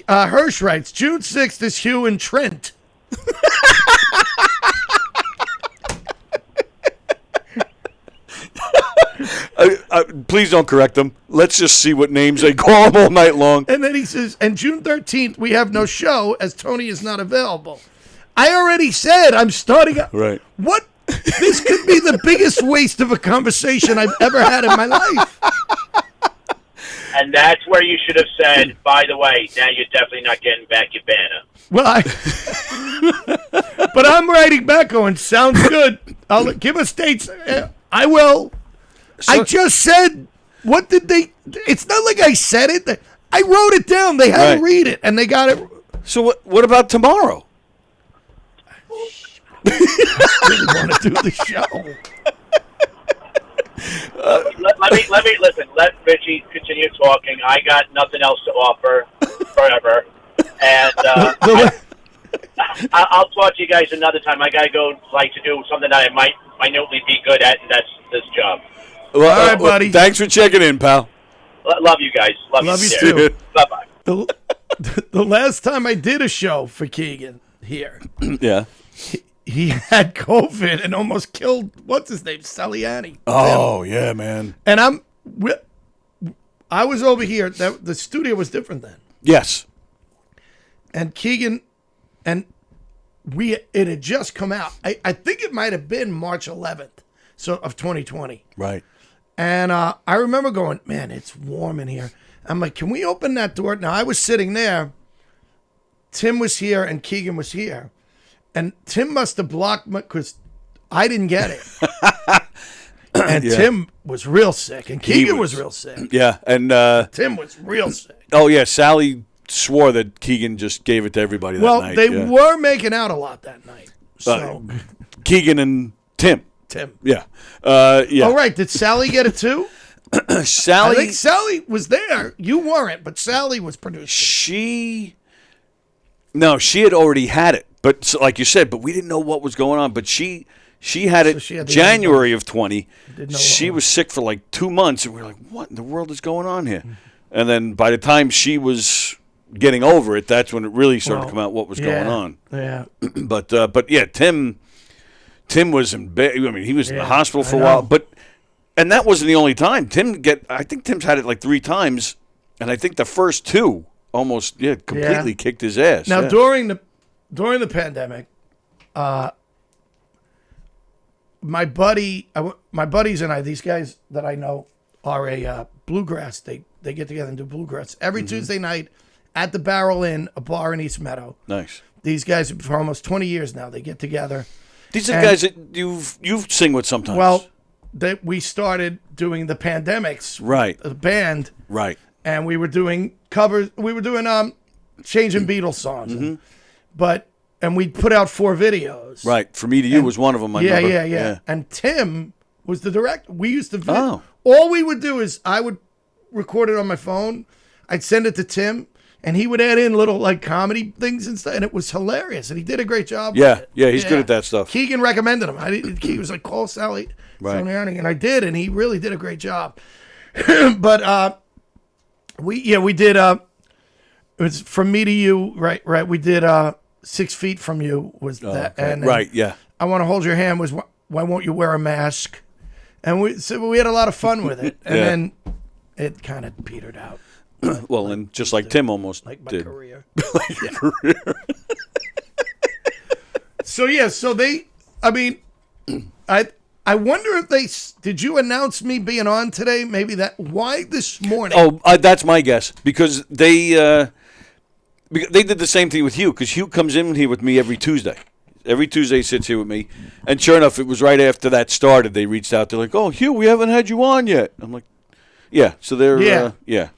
Hirsch writes, June 6th is Hugh and Trent. Please don't correct them. Let's just see what names they call them all night long. And then he says, and June 13th, we have no show as Tony is not available. I already said I'm starting. Right. What? This could be the biggest waste of a conversation I've ever had in my life. And that's where you should have said, by the way, now you're definitely not getting back your banner. Well, but I'm writing back going, sounds good. I'll give us dates. I will. I just said, what did they? It's not like I said it. I wrote it down. They had to read it, and they got it. So what about tomorrow? I really want to do the show. Let me listen. Let Richie continue talking. I got nothing else to offer forever, and I'll talk to you guys another time. I gotta go, to do something that I might minutely be good at, and that's this job. Well, all right, buddy. Thanks for checking in, pal. Love you guys. Love you too. Bye bye. The last time I did a show for Keegan here, yeah, he had COVID and almost killed what's his name, Saliani. Oh yeah, man. And I was over here. The studio was different then. Yes. And Keegan, and it had just come out. I think it might have been March 11th, of 2020. Right. And I remember going, man, it's warm in here. I'm like, can we open that door? Now, I was sitting there. Tim was here and Keegan was here. And Tim must have blocked me because I didn't get it. And Tim was real sick. And Keegan was real sick. Yeah. And Tim was real sick. oh, yeah. Sally swore that Keegan just gave it to everybody that night. Well, they were making out a lot that night. So Keegan and Tim. Yeah. Yeah. Oh, right. Did Sally get it too? Sally. I think Sally was there. You weren't, but Sally was producing. No, she had already had it. But so, like you said, but we didn't know what was going on. But she had it she had the January of 20. Didn't know She what was sick for like 2 months, and we were like, what in the world is going on here? And then by the time she was getting over it, that's when it really started to come out what was going on. Yeah. But yeah, Tim was in bed. I mean, he was in the hospital for a know. while. And that wasn't the only time. I think Tim's had it like 3 times, and I think the first 2 almost completely kicked his ass. Now during the pandemic, my buddies and I, these guys that I know, are a bluegrass. They get together and do bluegrass every Tuesday night at the Barrel Inn, a bar in East Meadow. Nice. These guys for almost 20 years now. They get together. These are guys that you sing with sometimes. Well, we started doing the Pandemics, right? The band, right? And we were doing covers. We were doing changing Beatles songs, and we put out 4 videos. Right. For Me to You was one of them. I remember. Yeah. And Tim was the director. We used to. Oh. All we would do is I would record it on my phone. I'd send it to Tim, and he would add in little like comedy things and stuff, and it was hilarious. And he did a great job. with it. Yeah, he's good at that stuff. Keegan recommended him. He was like, call Sally. Right. And I did, and he really did a great job. But we did. It was From Me to You, right? We did 6 Feet From You was that, okay. and right? Yeah. I Want to Hold Your Hand was Why Won't You Wear a Mask, and we had a lot of fun with it, and then it kind of petered out. Well, and just like Tim almost like my did. career. Like your career. So they. I mean, I wonder if did you announce me being on today? Maybe why this morning? Oh, that's my guess because they did the same thing with Hugh because Hugh comes in here with me every Tuesday. Every Tuesday he sits here with me, and sure enough, it was right after that started. They reached out. They're like, "Oh, Hugh, we haven't had you on yet." I'm like, "Yeah." So they're yeah.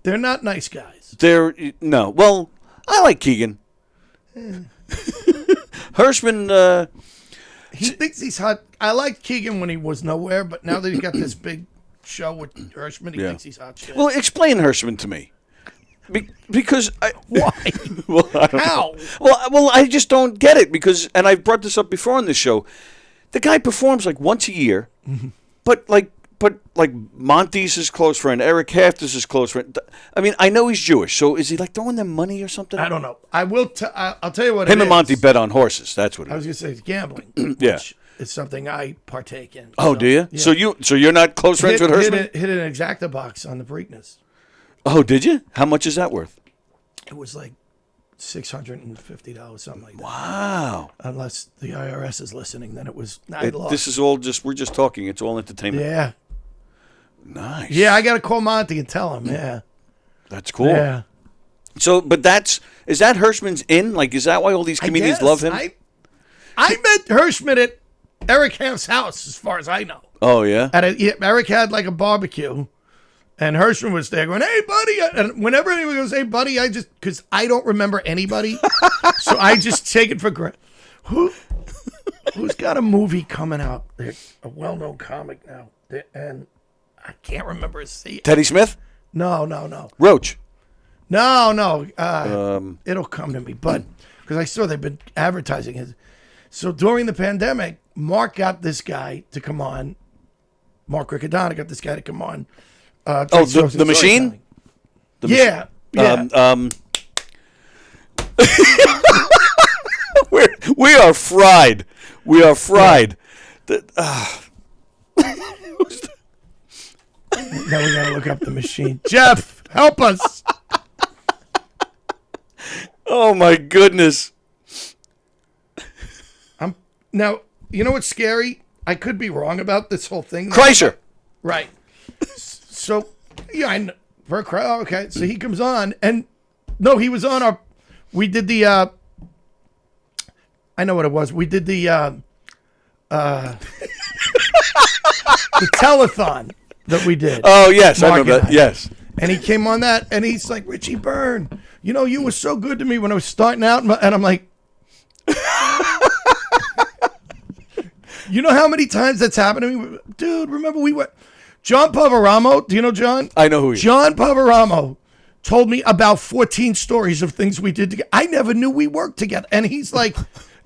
They're not nice guys. No. Well, I like Keegan. Hirschman. He thinks he's hot. I liked Keegan when he was nowhere, but now that he's got this big show with Hirschman, he thinks he's hot shit. Well, explain Hirschman to me. Because why? Well, I don't How? know. Well, I just don't get it because, and I've brought this up before on this show. The guy performs like once a year, but like Monty's his close friend, Eric Hafter's his close friend. I mean, I know he's Jewish, so is he like throwing them money or something? I don't know. I'll tell you what. Him and Monty bet on horses. That's what it is. I was gonna say it's gambling. Yeah. Which is something I partake in. Oh, do you? Yeah. So you're not close friends with Hirschman? Hit an Exacta box on the Preakness. Oh, did you? How much is that worth? It was like $650, something like that. Wow. Unless the IRS is listening, then it was. This is all we're just talking. It's all entertainment. Yeah. Nice. Yeah, I got to call Monty and tell him. Yeah. That's cool. Yeah. So, but is that Hirschman's in? Like, is that why all these comedians love him? I met Hirschman at Eric Hamp's house, as far as I know. Oh, yeah? Eric had like a barbecue, and Hirschman was there going, "Hey, buddy." And whenever anyone goes, "Hey, buddy," because I don't remember anybody, so I just take it for granted. Who's got a movie coming out? They're a well-known comic now, and I can't remember his name. Teddy Smith? No. Roach? No. It'll come to me, but because I saw they've been advertising it. So during the pandemic, Mark got this guy to come on. Mark Riccadonna got this guy to come on. The machine? Yeah. We are fried. We are fried. Now we gotta look up the machine. Jeff, help us. Oh my goodness. Now, you know what's scary? I could be wrong about this whole thing. Kreischer. Right. So, yeah, I know. For a crowd, okay. So he comes on, and no, he was on we did the, I know what it was. We did the telethon that we did. Oh, yes, I Mark know and that. Yes. And he came on that, and he's like, Richie Byrne, you know, you were so good to me when I was starting out. And I'm like, you know how many times that's happened to me? Dude, remember we went. John Pavaramo, do you know John? I know who he is. John Pavaramo told me about 14 stories of things we did together. I never knew we worked together. And he's like,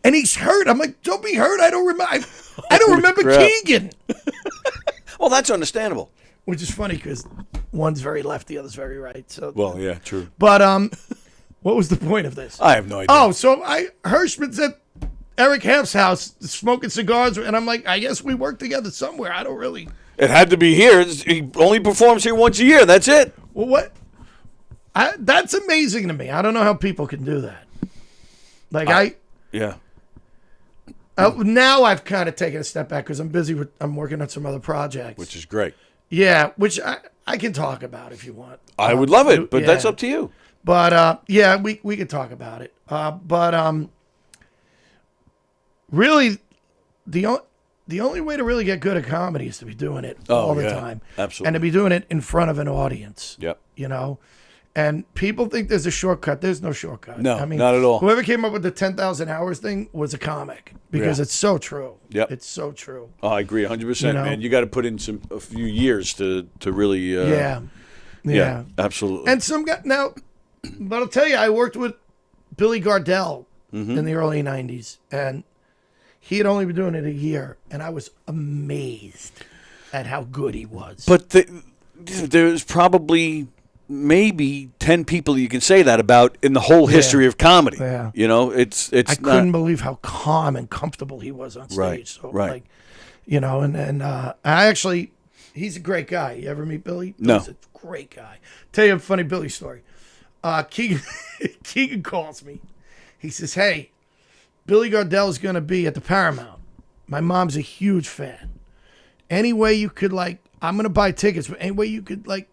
and he's hurt. I'm like, don't be hurt. I don't remember. I don't remember crap. Keegan. Well, that's understandable. Which is funny because one's very left, the other's very right. So, Well, yeah, true. but what was the point of this? I have no idea. Oh, so Hirschman's at Eric Half's house smoking cigars, and I'm like, I guess we work together somewhere. I don't really. It had to be here. He only performs here once a year. That's it. Well, what? That's amazing to me. I don't know how people can do that. Like Yeah. now I've kind of taken a step back because I'm busy I'm working on some other projects. Which is great. Yeah, which I can talk about if you want. I would love it, but yeah. that's up to you. But yeah, we could talk about it. But really, the only way to really get good at comedy is to be doing it all the time. Absolutely. And to be doing it in front of an audience. Yep. You know? And people think there's a shortcut. There's no shortcut. No, I mean, not at all. Whoever came up with the 10,000 hours thing was a comic because it's so true. Yep. It's so true. Oh, I agree 100%, You know? man. You got to put in a few years to really. Yeah. Absolutely. And some guy now, but I'll tell you, I worked with Billy Gardell in the early 90s, and he had only been doing it a year, and I was amazed at how good he was. But there's probably maybe 10 people you can say that about in the whole history of comedy. Yeah. You know, it's I not. couldn't believe how calm and comfortable he was on stage. Right, So, right. like, you know, and I actually, he's a great guy. You ever meet Billy? No. He's a great guy. Tell you a funny Billy story. Keegan calls me. He says, hey, Billy Gardell's going to be at the Paramount. My mom's a huge fan. Any way you could, like, I'm going to buy tickets, but any way you could, like,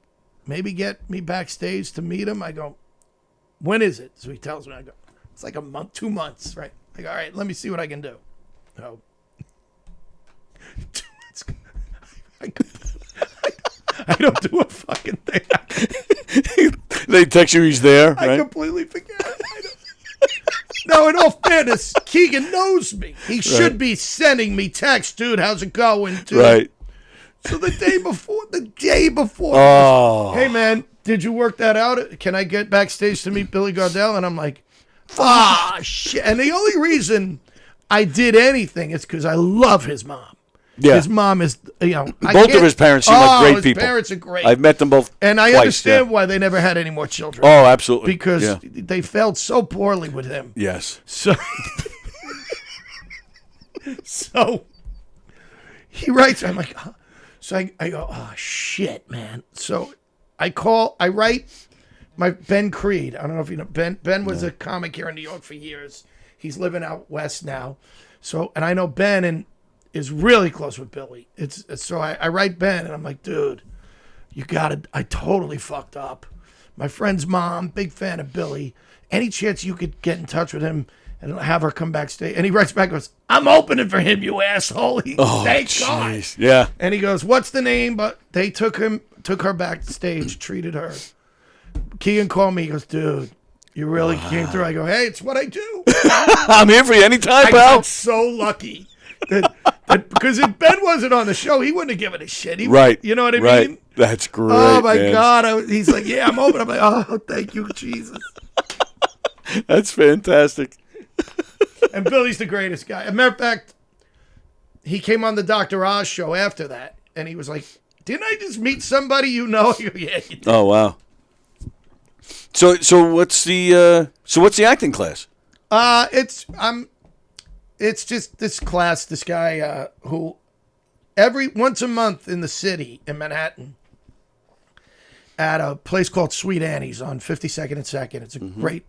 maybe get me backstage to meet him? I go, when is it? So he tells me. I go, it's like a month, 2 months, right? I go, all right, let me see what I can do. No. 2 months. I don't do a fucking thing. They text you he's there, I right? completely forget. No, in all fairness, Keegan knows me. He should be sending me text, dude. How's it going? Dude? Right. So the day before, Oh. hey man, did you work that out? Can I get backstage to meet Billy Gardell? And I'm like, shit. And the only reason I did anything is because I love his mom. Yeah. His mom is, Both of his parents seem like great his people. His parents are great. I've met them both. And I twice, understand yeah. why they never had any more children. Oh, absolutely. Because they failed so poorly with him. Yes. So, so he writes, I'm like, so I go, oh, shit, man. So I write my Ben Creed. I don't know if you know, Ben was a comic here in New York for years. He's living out west now. So, and I know Ben is really close with Billy. So I write Ben, and I'm like, dude, I totally fucked up. My friend's mom, big fan of Billy. Any chance you could get in touch with him and have her come backstage? And he writes back, goes, I'm opening for him, you asshole. Thank God. Jeez. Yeah. And he goes, what's the name? But they took her backstage, treated her. Keegan called me. He goes, dude, you really came through. I go, hey, it's what I do. I'm here for you anytime, I pal. felt so lucky. Because if Ben wasn't on the show, he wouldn't have given a shit. Right. You know what I right. mean? That's great. Oh, my man. God. He's like, yeah, I'm open. I'm like, oh, thank you, Jesus. That's fantastic. And Billy's the greatest guy. As a matter of fact, he came on the Dr. Oz show after that, and he was like, didn't I just meet somebody you know? I go, yeah, you did. Oh, wow. So what's the acting class? It's just this class, this guy who once a month in the city in Manhattan at a place called Sweet Annie's on 52nd and 2nd. It's a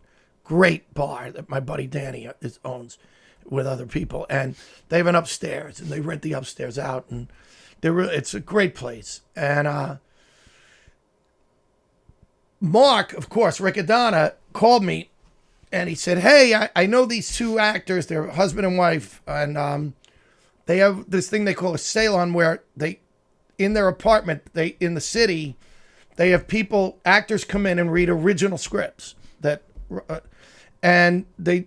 great bar that my buddy Danny owns with other people. And they have an upstairs, and they rent the upstairs out. And It's a great place. And Mark, of course, Riccadonna, called me, and he said, hey, I know these two actors. They're husband and wife, and they have this thing they call a salon where they, in their apartment, in the city, they have actors come in and read original scripts and they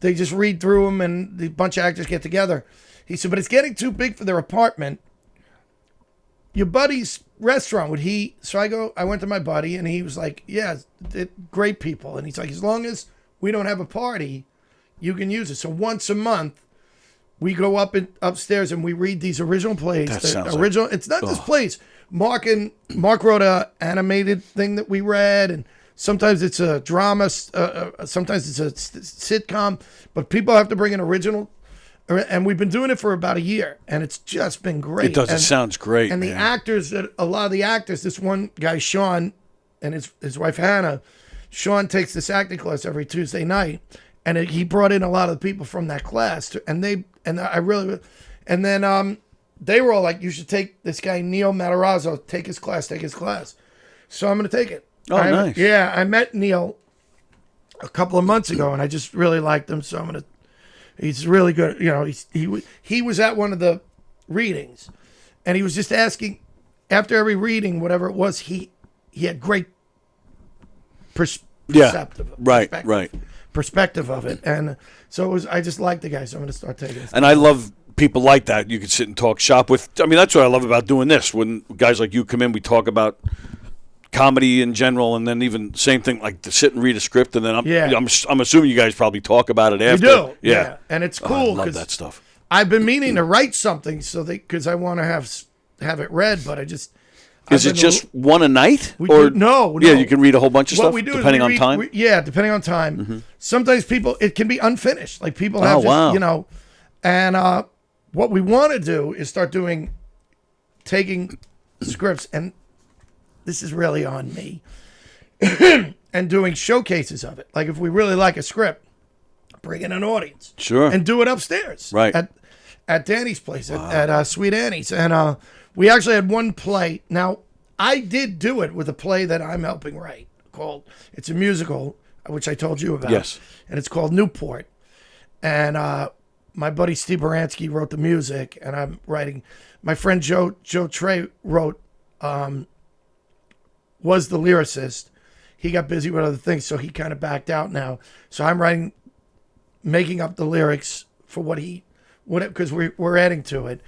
just read through them, and a bunch of actors get together. He said, but it's getting too big for their apartment. Your buddy's restaurant, I went to my buddy, and he was like, yeah, great people. And he's like, as long as we don't have a party, you can use it. So once a month, we go upstairs and we read these original plays. It's not just plays. Mark wrote a animated thing that we read, and sometimes it's a drama, sometimes it's a sitcom, but people have to bring an original. And we've been doing it for about a year, and it's just been great. It does. It sounds great. And the actors, a lot of the actors, this one guy, Sean, and his wife, Hannah, Sean takes this acting class every Tuesday night, and he brought in a lot of the people from that class, and they were all like, you should take this guy, Neil Matarazzo, take his class. So I'm going to take it. Oh, nice. Yeah, I met Neil a couple of months ago, and I just really liked him, so I'm going to. He's really good. You know, he was at one of the readings, and he was just asking after every reading, whatever it was, he had great perspective of it, and so it was. I just like the guy, so I'm going to start taking it. And I love people like that. You can sit and talk shop with. I mean, that's what I love about doing this. When guys like you come in, we talk about comedy in general, and then even same thing, like to sit and read a script, and then I'm assuming you guys probably talk about it after. We do, yeah. And it's cool. I love that stuff. I've been meaning to write something because I want to have it read, but I just. Is it just one a night? No. Yeah, you can read a whole bunch of stuff depending on time? Depending on time. Mm-hmm. Sometimes it can be unfinished. Like people have and what we want to do is start taking scripts, and this is really on me, and doing showcases of it. Like if we really like a script, bring in an audience. Sure. And do it upstairs. Right. At Danny's place, at Sweet Annie's. And we actually had one play. Now, I did do it with a play that I'm helping write it's a musical, which I told you about. Yes. And it's called Newport. And my buddy Steve Baranski wrote the music, and I'm writing. My friend Joe Trey wrote, was the lyricist. He got busy with other things, so he kind of backed out now. So I'm making up the lyrics for because we're adding to it,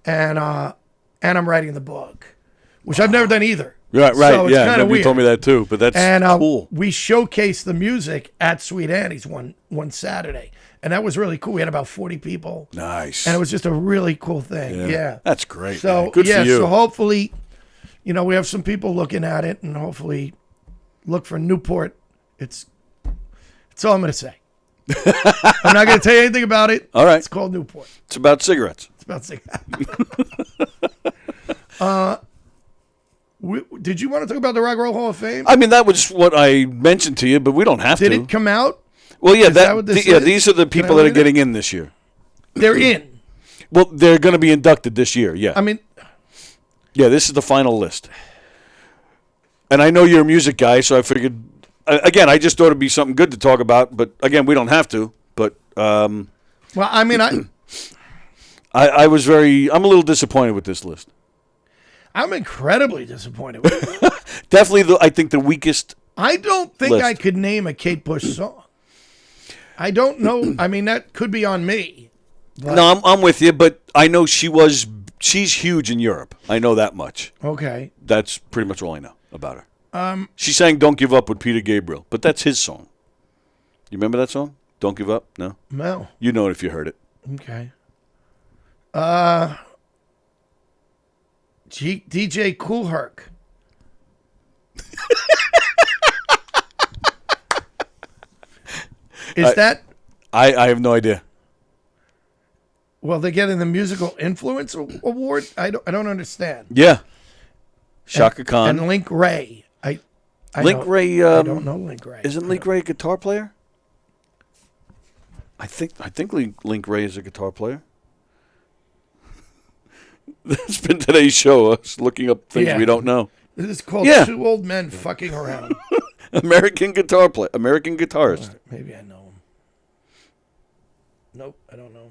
and I'm writing the book, which I've never done either. Right. So it's kind of weird. You told me that too, but that's cool. We showcased the music at Sweet Annie's one Saturday, and that was really cool. We had about 40 people. Nice. And it was just a really cool thing. Yeah. That's great. So man. Good for you. So hopefully, we have some people looking at it, and hopefully look for Newport. That's all I'm going to say. I'm not going to tell you anything about it. All right. It's called Newport. It's about cigarettes. It's about cigarettes. Did you want to talk about the Rock and Roll Hall of Fame? I mean, that was what I mentioned to you, but we don't have to. Did it come out? Well, yeah. Is these are the people that are getting in this year. They're in. Well, they're going to be inducted this year, yeah. I mean... Yeah, this is the final list. And I know you're a music guy, so I figured... Again, I just thought it'd be something good to talk about, but again, we don't have to. But well, I mean, I'm a little disappointed with this list. I'm incredibly disappointed with it. Definitely, I think the weakest. I don't think list. I could name a Kate Bush song. I don't know. I mean, that could be on me. But... No, I'm with you, but I know she's huge in Europe. I know that much. Okay. That's pretty much all I know about her. She sang "Don't Give Up" with Peter Gabriel, but that's his song. You remember that song? "Don't Give Up"? No. No. You know it if you heard it. Okay. DJ Kool Herc. Is that? I have no idea. Well, they're getting the Musical Influence Award. I don't understand. Yeah. Shaka Khan and Link Ray. Link Ray. I don't know Link Ray. Isn't Link Ray a guitar player? I think Link Ray is a guitar player. That's been today's show. Us looking up things we don't know. This is called Yeah. Two Old Men Fucking Around. American guitarist. Right, maybe I know him. Nope, I don't know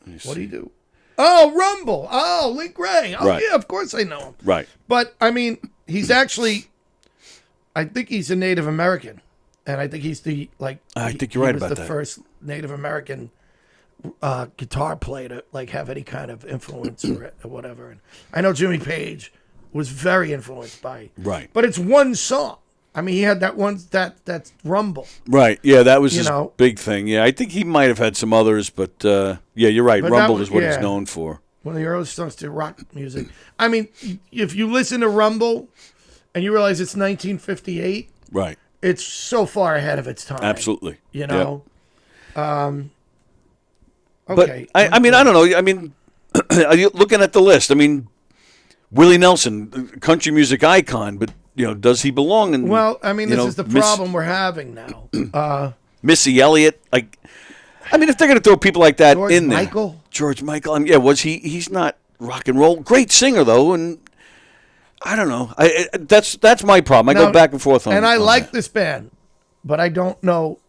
him. What do you do? Oh, Rumble. Oh, Link Ray. Oh, Right. yeah, of course I know him. Right. But, I mean, he's actually, I think he's a Native American. And I think he's the, like, I think you're right about the that. first Native American guitar player to, like, have any kind of influence or whatever. And I know Jimmy Page was very influenced by. Right. But it's one song. I mean, he had that one, that's Rumble. Right. Yeah, that was his know. big thing. Yeah, I think he might have had some others, but yeah, you're right. But Rumble that was- is what he's yeah. known for. One of the early songs to rock music. I mean, if you listen to Rumble and you realize it's 1958, Right. it's so far ahead of its time. Absolutely. You Yep. know? But Okay. I mean, I don't know. I mean, are you looking at the list? I mean, Willie Nelson, country music icon, but does he belong in? Well, I mean, you this know, is the problem we're having now. Missy Elliott. Like, I mean, if they're going to throw people like that George in there, Michael? George Michael. I mean, yeah, was he? He's not rock and roll. Great singer though, and I don't know. That's my problem. I go Now, back and forth on. And I on like that. this band, but I don't know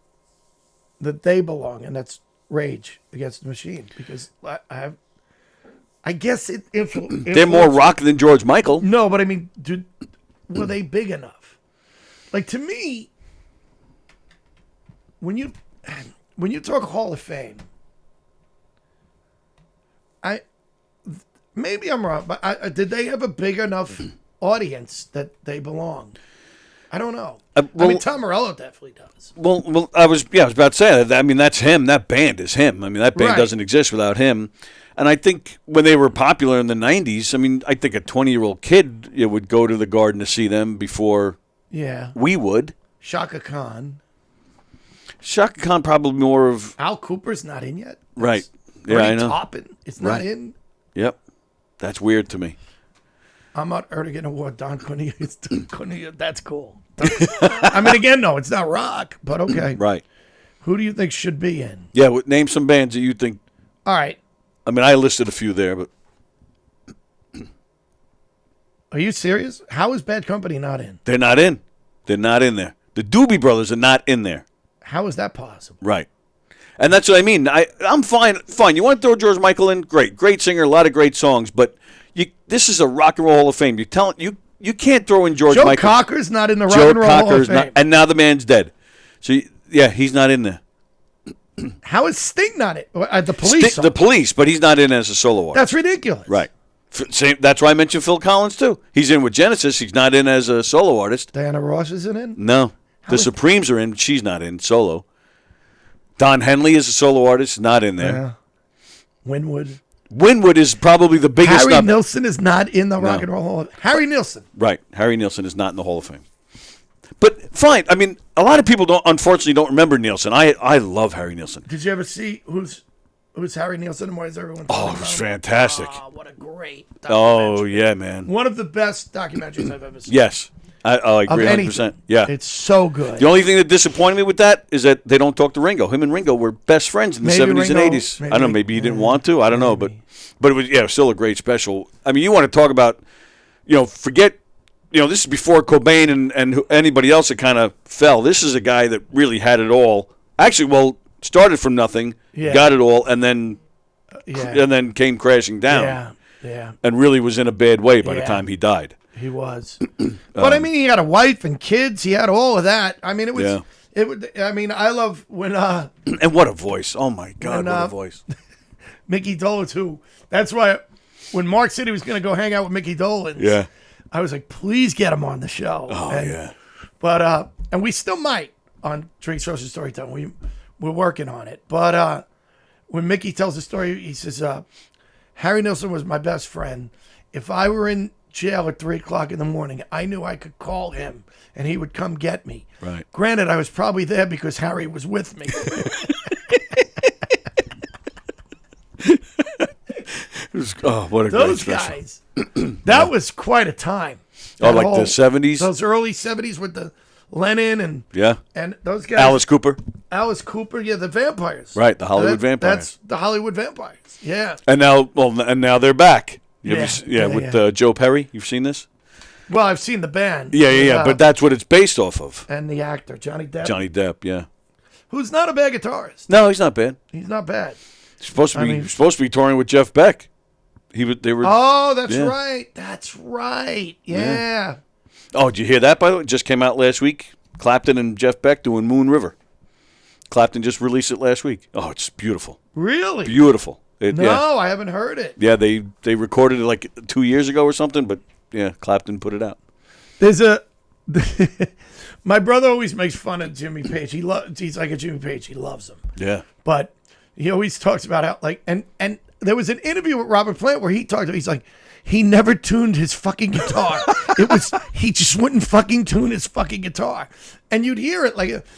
that they belong, and that's Rage Against the Machine, because I guess it They're more rock than George Michael. No, but I mean, were they big enough? Like, to me, when you talk Hall of Fame, maybe I'm wrong, but did they have a big enough audience that they belong? I don't know. I mean, Tom Morello definitely does. Well, I was about to say that. I mean, that's him. That band is him. I mean, that band Right. doesn't exist without him. And I think when they were popular in the 90s, I mean, I think a 20-year-old kid would go to the Garden to see them before Yeah. we would. Shaka Khan. Shaka Khan probably more of... Al Cooper's not in yet. Right. Yeah, Bernie I know. Taupin is not Right. in. Yep. That's weird to me. I'm not Erdogan Award. Don Cornelius. That's cool. I mean, again, no, it's not rock, but okay. Right. Who do you think should be in? Yeah, name some bands that you think... All right. I mean, I listed a few there, but... Are you serious? How is Bad Company not in? They're not in. They're not in there. The Doobie Brothers are not in there. How is that possible? Right. And that's what I mean. I'm fine. Fine. You want to throw George Michael in? Great. Great singer, a lot of great songs, but this is a Rock and Roll Hall of Fame. You can't throw in George Joe Michael. Cocker's not in the Rock Joe and Roll Hall of Cocker's Fame. not, and now the man's dead. So yeah, he's not in there. How is Sting not in? The Police. The Police, but he's not in as a solo artist. That's ridiculous. Right. That's why I mentioned Phil Collins too. He's in with Genesis. He's not in as a solo artist. Diana Ross isn't in? No. The Supremes are in. She's not in solo. Don Henley is a solo artist. Not in there. Yeah. Winwood. Winwood is probably the biggest. Harry Nilsson is not in the Rock and Roll Hall of Fame. Harry Nilsson. Right. Harry Nilsson is not in the Hall of Fame. But fine. I mean, a lot of people unfortunately don't remember Nilsson. I love Harry Nilsson. Did you ever see who's Harry Nilsson and why is everyone Oh, talking it was about him? fantastic. Oh, what a great Oh, documentary. yeah, man. One of the best documentaries I've ever seen. Yes. I agree 100%. anything. Yeah. It's so good. The only thing that disappointed me with that is that they don't talk to Ringo. Him and Ringo were best friends in the Maybe 70s Ringo- and 80s. I don't know, maybe he didn't maybe- want to. I don't know, but it was still a great special. I mean, you want to talk about, forget, this is before Cobain and anybody else that kind of fell. This is a guy that really had it all. Actually, started from nothing, Yeah. got it all, and then Yeah. and then came crashing down. Yeah. And really was in a bad way by the Yeah. time he died. He was. But I mean, he had a wife and kids. He had all of that. I mean, it was. Yeah. It would. I mean, I love when And what a voice. Oh, my God, And, what a voice. Mickey Dolenz, too. That's why when Mark said he was going to go hang out with Mickey Dolenz, Yeah. I was like, please get him on the show. Oh, yeah. But and we still might on Drink Social Storytelling. We're working on it. But when Mickey tells the story, he says, Harry Nilsson was my best friend. If I were in jail at 3:00 in the morning, I knew I could call him and he would come get me. Right. Granted, I was probably there because Harry was with me. What a Those great special. guys. That was quite a time. Oh, That like the whole- 70s? Those early 70s with the Lennon Yeah. and those guys. Alice Cooper. Alice Cooper, yeah, the vampires. Right, the Hollywood vampires. That's the Hollywood vampires. Yeah. And now they're back. Yeah, With Joe Perry. You've seen this? Well, I've seen the band. Yeah. But that's what it's based off of. And the actor, Johnny Depp. Johnny Depp, yeah. Who's not a bad guitarist. No, he's not bad. He's not bad. He's supposed to be touring with Jeff Beck. They were. Oh, that's right. That's right. Yeah. Oh, did you hear that, by the way? It just came out last week. Clapton and Jeff Beck doing Moon River. Clapton just released it last week. Oh, it's beautiful. Really? Beautiful. I haven't heard it. Yeah, they recorded it like 2 years ago or something, but yeah, Clapton put it out. There's my brother always makes fun of Jimmy Page. He's like a Jimmy Page. He loves him. Yeah. But he always talks about how and there was an interview with Robert Plant where he talked about, he's like, he never tuned his fucking guitar. He just wouldn't fucking tune his fucking guitar. And you'd hear it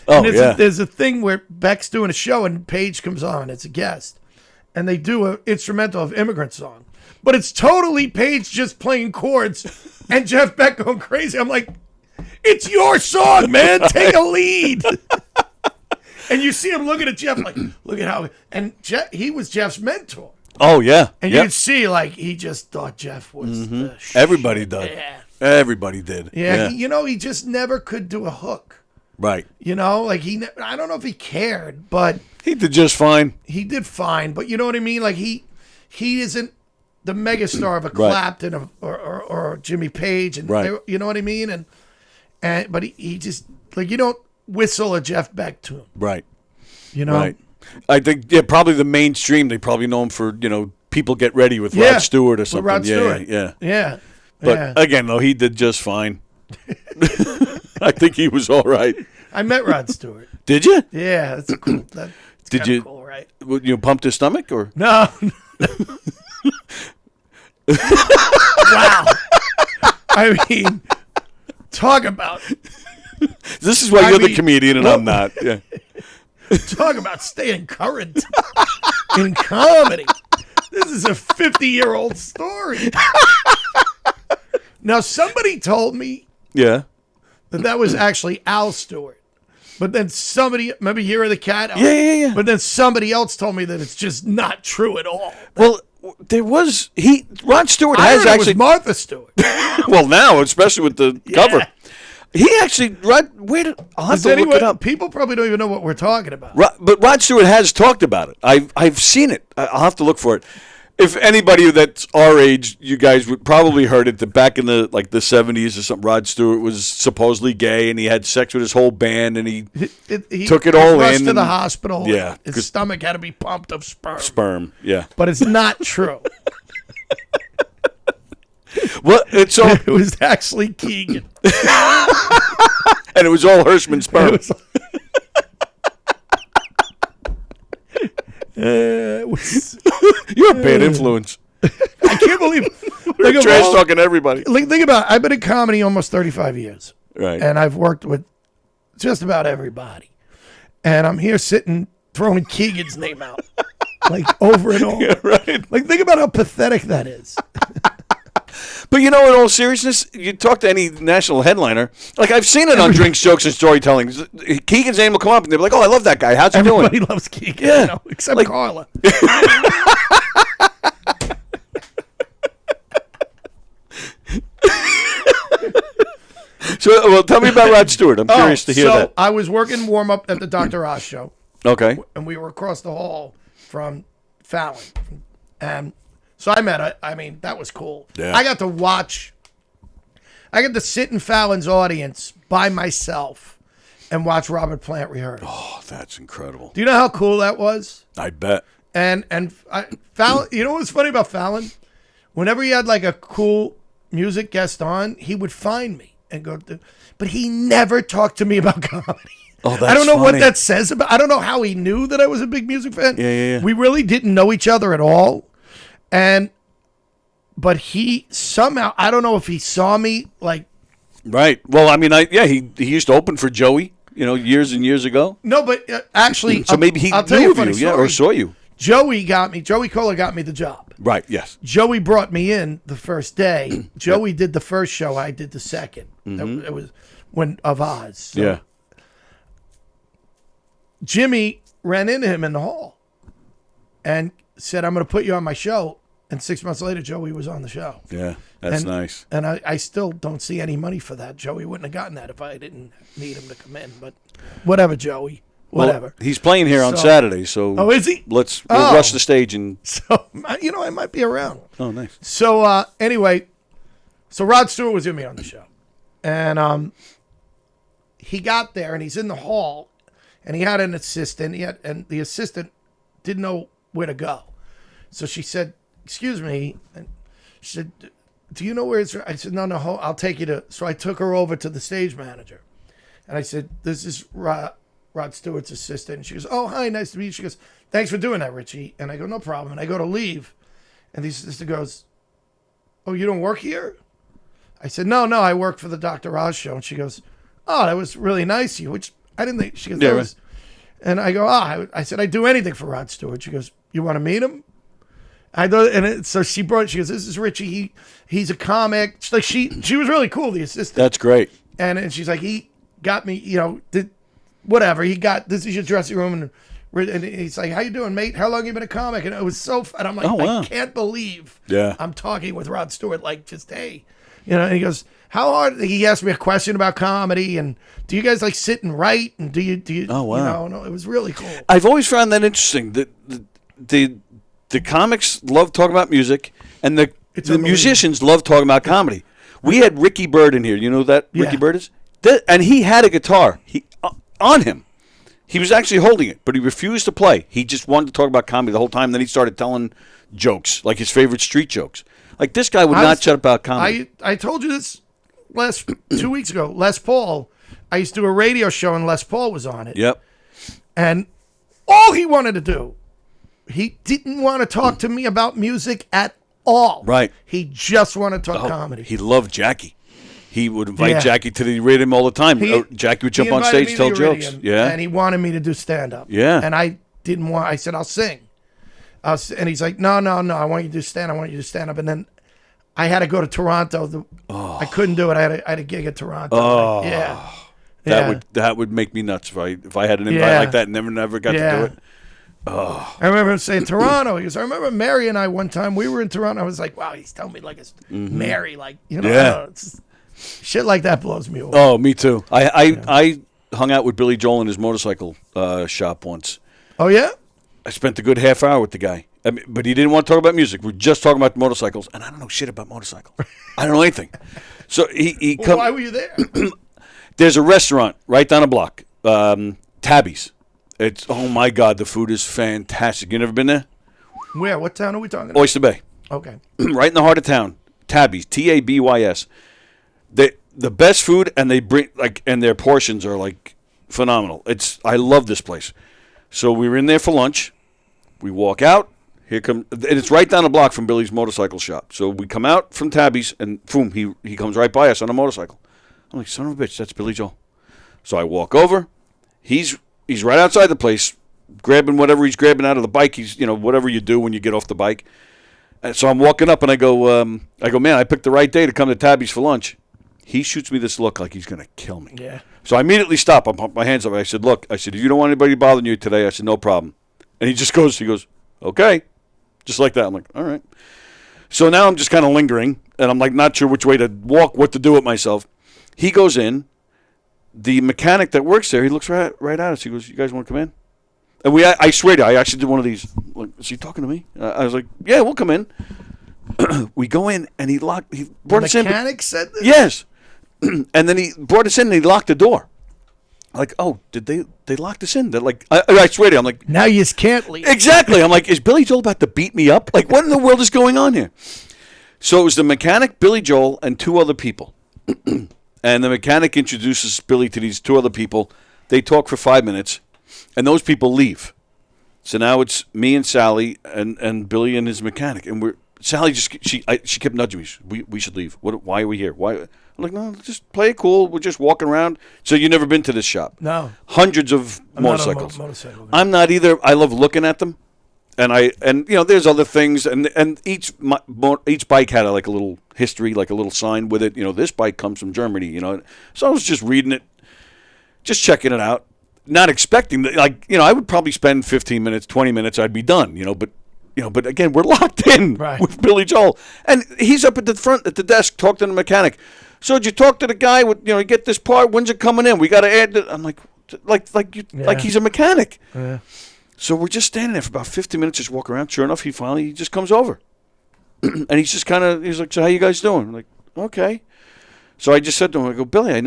there's a thing where Beck's doing a show and Page comes on, it's a guest. And they do an instrumental of Immigrant Song. But it's totally Page just playing chords and Jeff Beck going crazy. I'm like, it's your song, man. Take a lead. And you see him looking at Jeff like, look at how, and he was Jeff's mentor. Oh, yeah. And you'd see, like, he just thought Jeff was the shit. Everybody did. Yeah. Everybody did. Yeah. He just never could do a hook. Right. Like I don't know if he cared, but he did just fine. He did fine, but you know what I mean? Like he isn't the megastar of a Clapton or Jimmy Page, and you know what I mean? And but he just, like, you don't whistle a Jeff Beck tune. Right. Right. I think probably the mainstream, they probably know him for, People Get Ready with Rod Stewart or something. Rod Stewart. Yeah. But again, though, he did just fine. I think he was all right. I met Rod Stewart. Did you? Yeah, that's cool. Did you? Cool, right? You pumped his stomach or? No. Wow. I mean, talk about. This is why you're the comedian and I'm not. Yeah. Talk about staying current in comedy. This is a 50-year-old story. Now, somebody told me that was actually Al Stewart. But then somebody, remember Year of the Cat? Yeah. But then somebody else told me that it's just not true at all. Well, Rod Stewart I has heard actually. It was Martha Stewart. Well, now, especially with the cover. He actually, I'll have to look it up. People probably don't even know what we're talking about. But Rod Stewart has talked about it. I've seen it. I'll have to look for it. If anybody that's our age, you guys would probably heard it, that back in the 70s or something, Rod Stewart was supposedly gay and he had sex with his whole band and he took it all rushed in. to the hospital. Yeah. His stomach had to be pumped of sperm. Sperm, yeah. But it's not true. Well, it was actually Keegan. And it was all Hirschman sperm. You're a bad influence. I can't believe We're trash talking everybody. Think about it. I've been in comedy almost 35 years. Right. And I've worked with just about everybody. And I'm here sitting throwing Keegan's name out. Like over and over. Yeah, right. Like, think about how pathetic that is. But in all seriousness, you talk to any national headliner. Like, I've seen it on Drinks, Jokes, and Storytelling. Keegan's name will come up, and they'll be like, "Oh, I love that guy. How's he doing?" Everybody loves Keegan, except Carla. So, well, tell me about Rod Stewart. I'm curious to hear that. I was working warm up at the Dr. Oz show. Okay. And we were across the hall from Fallon. And so I met her. I mean, that was cool. Yeah. I got to sit in Fallon's audience by myself and watch Robert Plant rehearse. Oh, that's incredible. Do you know how cool that was? I bet. And Fallon, you know what's funny about Fallon? Whenever he had like a cool music guest on, he would find me and go, but he never talked to me about comedy. Oh, that's I don't know funny. what that says about. I don't know how he knew that I was a big music fan. Yeah. We really didn't know each other at all, but he somehow, I don't know if he saw me like. Right. Well, I mean, he used to open for Joey, years and years ago. No, but actually, so maybe he I'll tell knew you a of funny you, story. or saw you. Joey Kohler got me the job. Right. Yes. Joey brought me in the first day. Joey did the first show. I did the second. Mm-hmm. of Oz. So Yeah. Jimmy ran into him in the hall and said, "I'm going to put you on my show." And 6 months later, Joey was on the show. Yeah, that's And- nice. And I still don't see any money for that. Joey wouldn't have gotten that if I didn't need him to come in. But whatever, Joey. Whatever. Well, he's playing here on So- Saturday, so Oh, is he? we'll Oh. rush the stage and. So, I might be around. Oh, nice. So, anyway, so Rod Stewart was with me on the show. And he got there, and he's in the hall, and he had an assistant. And the assistant didn't know where to go. So she said, "Excuse me." And she said, "Do you know where it's?" I said, No, I'll take you to. So I took her over to the stage manager. And I said, "This is Rod Stewart's assistant." And she goes, "Oh, hi, nice to meet you." She goes, "Thanks for doing that, Richie." And I go, "No problem." And I go to leave. And the assistant goes, "Oh, you don't work here?" I said, No, I work for the Dr. Oz show." And she goes, "Oh, that was really nice of you," which I didn't think. She goes, Yeah, "That right. was," and I go, I said, "I'd do anything for Rod Stewart." She goes, "You want to meet him?" So she goes, "This is Richie. He's a comic." She was really cool, the assistant. That's great. And she's like, "He got me, whatever. This is your dressing room." And he's like, "How you doing, mate? How long you been a comic?" And it was so fun. I'm like, Oh, wow. I can't believe Yeah. I'm talking with Rod Stewart, like, just, hey. And he goes, "How hard?" He asked me a question about comedy. And do you guys like sit and write? And do you Oh, wow. no, it was really cool. I've always found that interesting. The comics love talking about music, and the unbelievable. musicians love talking about comedy. We had Ricky Byrne in here. You know who that Ricky Yeah. Byrne is? And he had a guitar on him. He was actually holding it, but he refused to play. He just wanted to talk about comedy the whole time. Then he started telling jokes, like his favorite street jokes. Like, this guy would not shut up about comedy. I told you this last 2 weeks ago. Les Paul, I used to do a radio show, and Les Paul was on it. Yep. And all he wanted to do, he didn't want to talk to me about music at all. Right. He just wanted to talk comedy. He loved Jackie. He would invite Yeah. Jackie to the Iridium all the time. He- Jackie would He jump on invited stage, me tell to jokes. Iridium, Yeah. And he wanted me to do stand-up. Yeah. And I didn't want, I said, "I'll sing." And he's like, no, I want you to do stand-up. And then I had to go to Toronto. I couldn't do it. I had a gig at Toronto. Oh. Yeah. That would make me nuts if I had an invite Yeah. like that and never got to do it. I remember him saying Toronto. He goes, "I remember Mary and I one time, we were in Toronto." I was like, wow, he's telling me like it's Mary. Like, Yeah. it's, shit like that blows me away. Oh, me too. I hung out with Billy Joel in his motorcycle shop once. Oh, yeah? I spent a good half hour with the guy. I mean, but he didn't want to talk about music. We're just talking about motorcycles, and I don't know shit about motorcycles. I don't know anything. So he Well, why were you there? There's a restaurant right down the block, Tabby's. It's, oh my God, the food is fantastic. You never been there? Where? What town are we talking about? Oyster Bay. Okay. Right in the heart of town. Tabby's, Tabbys. The best food, and they bring and their portions are like phenomenal. I love this place. So we were in there for lunch. We walk out. And it's right down the block from Billy's motorcycle shop. So we come out from Tabby's, and boom, he comes right by us on a motorcycle. I'm like, son of a bitch, that's Billy Joel. So I walk over. He's right outside the place, grabbing whatever he's grabbing out of the bike. He's, whatever you do when you get off the bike. And so I'm walking up, and I go, man, I picked the right day to come to Tabby's for lunch. He shoots me this look like he's going to kill me. Yeah. So I immediately stop. I put my hands up. I said, look, if you don't want anybody bothering you today, I said, no problem. And he goes, okay. Just like that. I'm like, all right. So now I'm just kind of lingering, and I'm like not sure which way to walk, what to do with myself. He goes in. The mechanic that works there, he looks right at us. He goes, you guys want to come in? And I swear to you, I actually did one of these. Like, is he talking to me? I was like, yeah, we'll come in. We go in, and he brought us in. The mechanic said this? Yes. And then he brought us in, and he locked the door. Like, oh, did they locked us in? They're like, I swear to you, I'm like, Now you just can't leave. exactly. I'm like, is Billy Joel about to beat me up? Like, what in the world is going on here? So it was the mechanic, Billy Joel, and two other people. And the mechanic introduces Billy to these two other people. They talk for 5 minutes, and those people leave. So now it's me and Sally and Billy and his mechanic. And Sally she kept nudging me. We should leave. Why are we here? Why? I'm like, no, just play it cool. We're just walking around. So you've never been to this shop? No. Hundreds of I'm not a motorcycles. motorcycle guy. I'm not either. I love looking at them. there's other things, and each bike had like a little history, like a little sign with it. This bike comes from Germany. So I was just reading it, just checking it out, not expecting that. I would probably spend 15 minutes, 20 minutes, I'd be done. But again, we're locked in with Billy Joel, and he's up at the front at the desk talking to the mechanic. So did you talk to the guy with you get this part? When's it coming in? We got to add it. I'm like he's a mechanic. Yeah. So we're just standing there for about 50 minutes, just walking around. Sure enough, he just comes over. And he's just he's like, so how you guys doing? I'm like, okay. So I just said to him, I go, Billy, I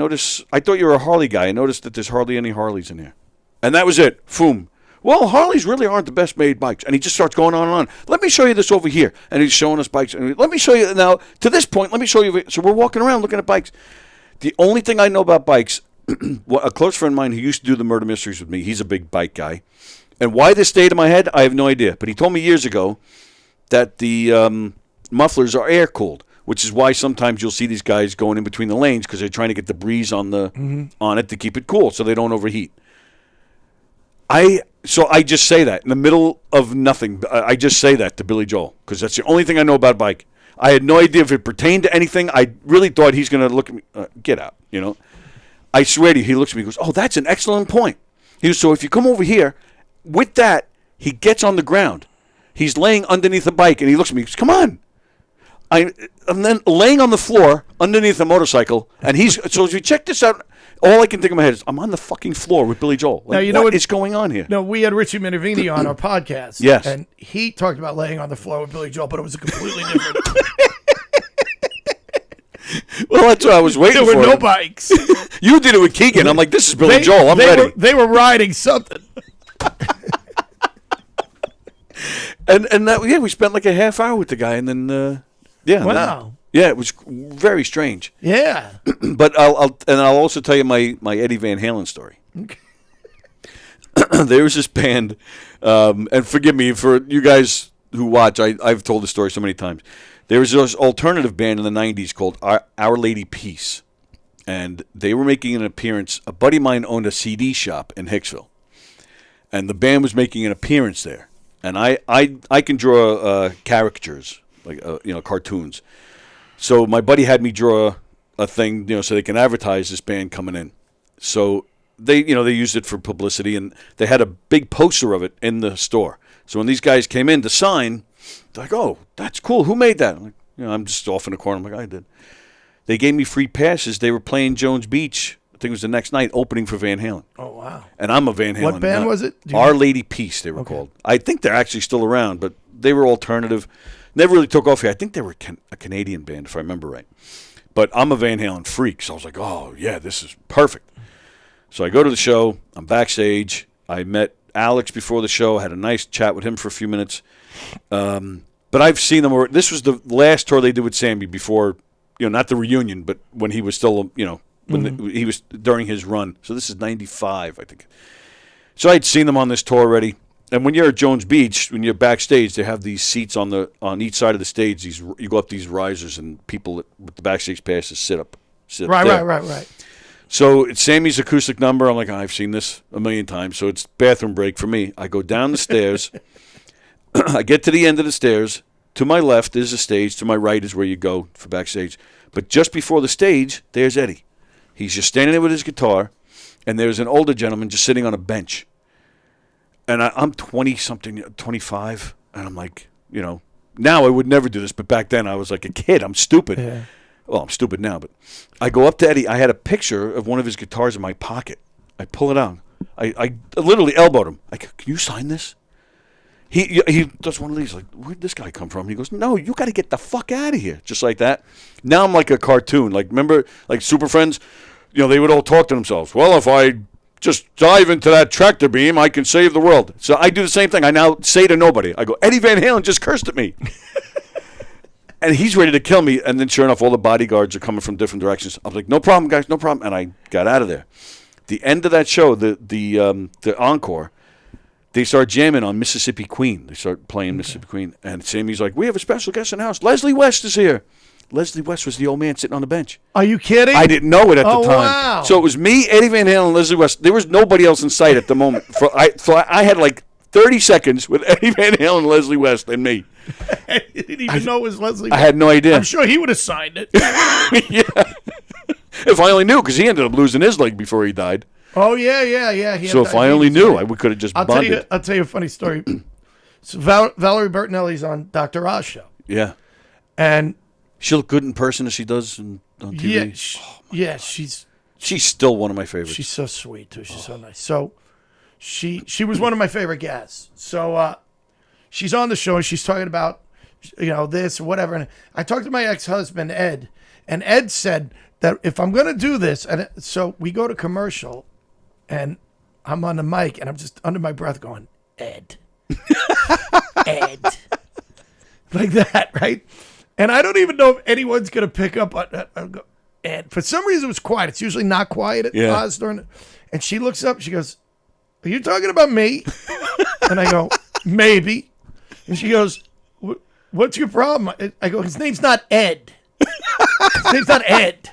thought you were a Harley guy. I noticed that there's hardly any Harleys in here. And that was it. Boom. Well, Harleys really aren't the best made bikes. And he just starts going on and on. Let me show you this over here. And he's showing us bikes. And let me show you now, to this point, let me show you. So we're walking around looking at bikes. The only thing I know about bikes, a close friend of mine who used to do the murder mysteries with me, he's a big bike guy. And why this stayed in my head, I have no idea. But he told me years ago that the mufflers are air-cooled, which is why sometimes you'll see these guys going in between the lanes because they're trying to get the breeze on it to keep it cool so they don't overheat. So I just say that in the middle of nothing. I just say that to Billy Joel because that's the only thing I know about bike. I had no idea if it pertained to anything. I really thought he's going to look at me, get out, I swear to you, he looks at me and goes, oh, that's an excellent point. He goes, so if you come over here, with that, he gets on the ground. He's laying underneath the bike, and he looks at me and goes, come on. I'm then laying on the floor underneath the motorcycle, and so if you check this out, all I can think in my head is, I'm on the fucking floor with Billy Joel. Like, now, what is going on here? No, we had Richie Minervini on our podcast. Yes. And he talked about laying on the floor with Billy Joel, but it was a completely different. Well, that's what I was waiting for. There were no bikes. You did it with Keegan. I'm like, this is Billy Joel. I'm ready. They were riding something. And that, we spent like a half hour with the guy, and then Wow. It was very strange. Yeah. But I'll also tell you my Eddie Van Halen story. Okay. There was this band, and forgive me for you guys who watch. I've told the story so many times. There was this alternative band in the 90s called Our Lady Peace, and they were making an appearance. A buddy of mine owned a CD shop in Hicksville, and the band was making an appearance there. And I can draw caricatures, like cartoons. So my buddy had me draw a thing, so they can advertise this band coming in. So they used it for publicity, and they had a big poster of it in the store. So when these guys came in to sign, they're like, "Oh, that's cool. Who made that?" I'm like, I'm just off in the corner. I'm like, "I did." They gave me free passes. They were playing Jones Beach. I think it was the next night, opening for Van Halen. Oh, wow. And I'm a Van Halen. What band was it? Our Lady Peace, they were called. I think they're actually still around, but they were alternative. Never really took off here. I think they were a Canadian band, if I remember right. But I'm a Van Halen freak, so I was like, oh, yeah, this is perfect. So I go to the show. I'm backstage. I met Alex before the show. Had a nice chat with him for a few minutes. But I've seen them. This was the last tour they did with Sammy before, not the reunion, but when he was still, when he was during his run. So this is 95, I think. So I'd seen them on this tour already. And when you're at Jones Beach, when you're backstage, they have these seats on each side of the stage. You go up these risers, and people with the backstage passes sit up. Right. So it's Sammy's acoustic number. I'm like, I've seen this a million times. So it's bathroom break for me. I go down the stairs. I get to the end of the stairs. To my left is the stage. To my right is where you go for backstage. But just before the stage, there's Eddie. He's just standing there with his guitar, and there's an older gentleman just sitting on a bench. And I'm 20-something, 25, and I'm like, now I would never do this, but back then I was like a kid. I'm stupid. Yeah. Well, I'm stupid now, but I go up to Eddie. I had a picture of one of his guitars in my pocket. I pull it out. I literally elbowed him. I go, can you sign this? He does one of these, like, where'd this guy come from? He goes, no, you got to get the fuck out of here. Just like that. Now I'm like a cartoon. Like, remember, like Super Friends? They would all talk to themselves. Well, if I just dive into that tractor beam, I can save the world. So I do the same thing. I now say to nobody. I go, Eddie Van Halen just cursed at me. And he's ready to kill me. And then sure enough, all the bodyguards are coming from different directions. I was like, no problem, guys, no problem. And I got out of there. The end of that show, the encore, they start jamming on Mississippi Queen. They start playing Mississippi Queen. And Sammy's like, we have a special guest in the house. Leslie West is here. Leslie West was the old man sitting on the bench. Are you kidding? I didn't know it at the time. Wow. So it was me, Eddie Van Halen, and Leslie West. There was nobody else in sight at the moment. I had like 30 seconds with Eddie Van Halen, Leslie West, and me. You didn't even know it was Leslie. I had no idea. I'm sure he would have signed it. Yeah. If I only knew, because he ended up losing his leg before he died. Oh, yeah. So if I only knew, we could have just bonded. I'll tell you a funny story. So Valerie Bertinelli's on Dr. Oz show. Yeah. And she looked good in person as she does on TV. She's still one of my favorites. She's so sweet, too. She's so nice. So she was one of my favorite guests. So she's on the show, and she's talking about, this or whatever. And I talked to my ex-husband, Ed, and Ed said that if I'm going to do this, and so we go to commercial, and I'm on the mic, and I'm just under my breath going, Ed. Ed. Like that, right? And I don't even know if anyone's going to pick up on that. I'll go, Ed. For some reason, it was quiet. It's usually not quiet at Oz during. And she looks up. She goes, "Are you talking about me?" And I go, "Maybe." And she goes, "What's your problem?" I go, "His name's not Ed. His name's not Ed.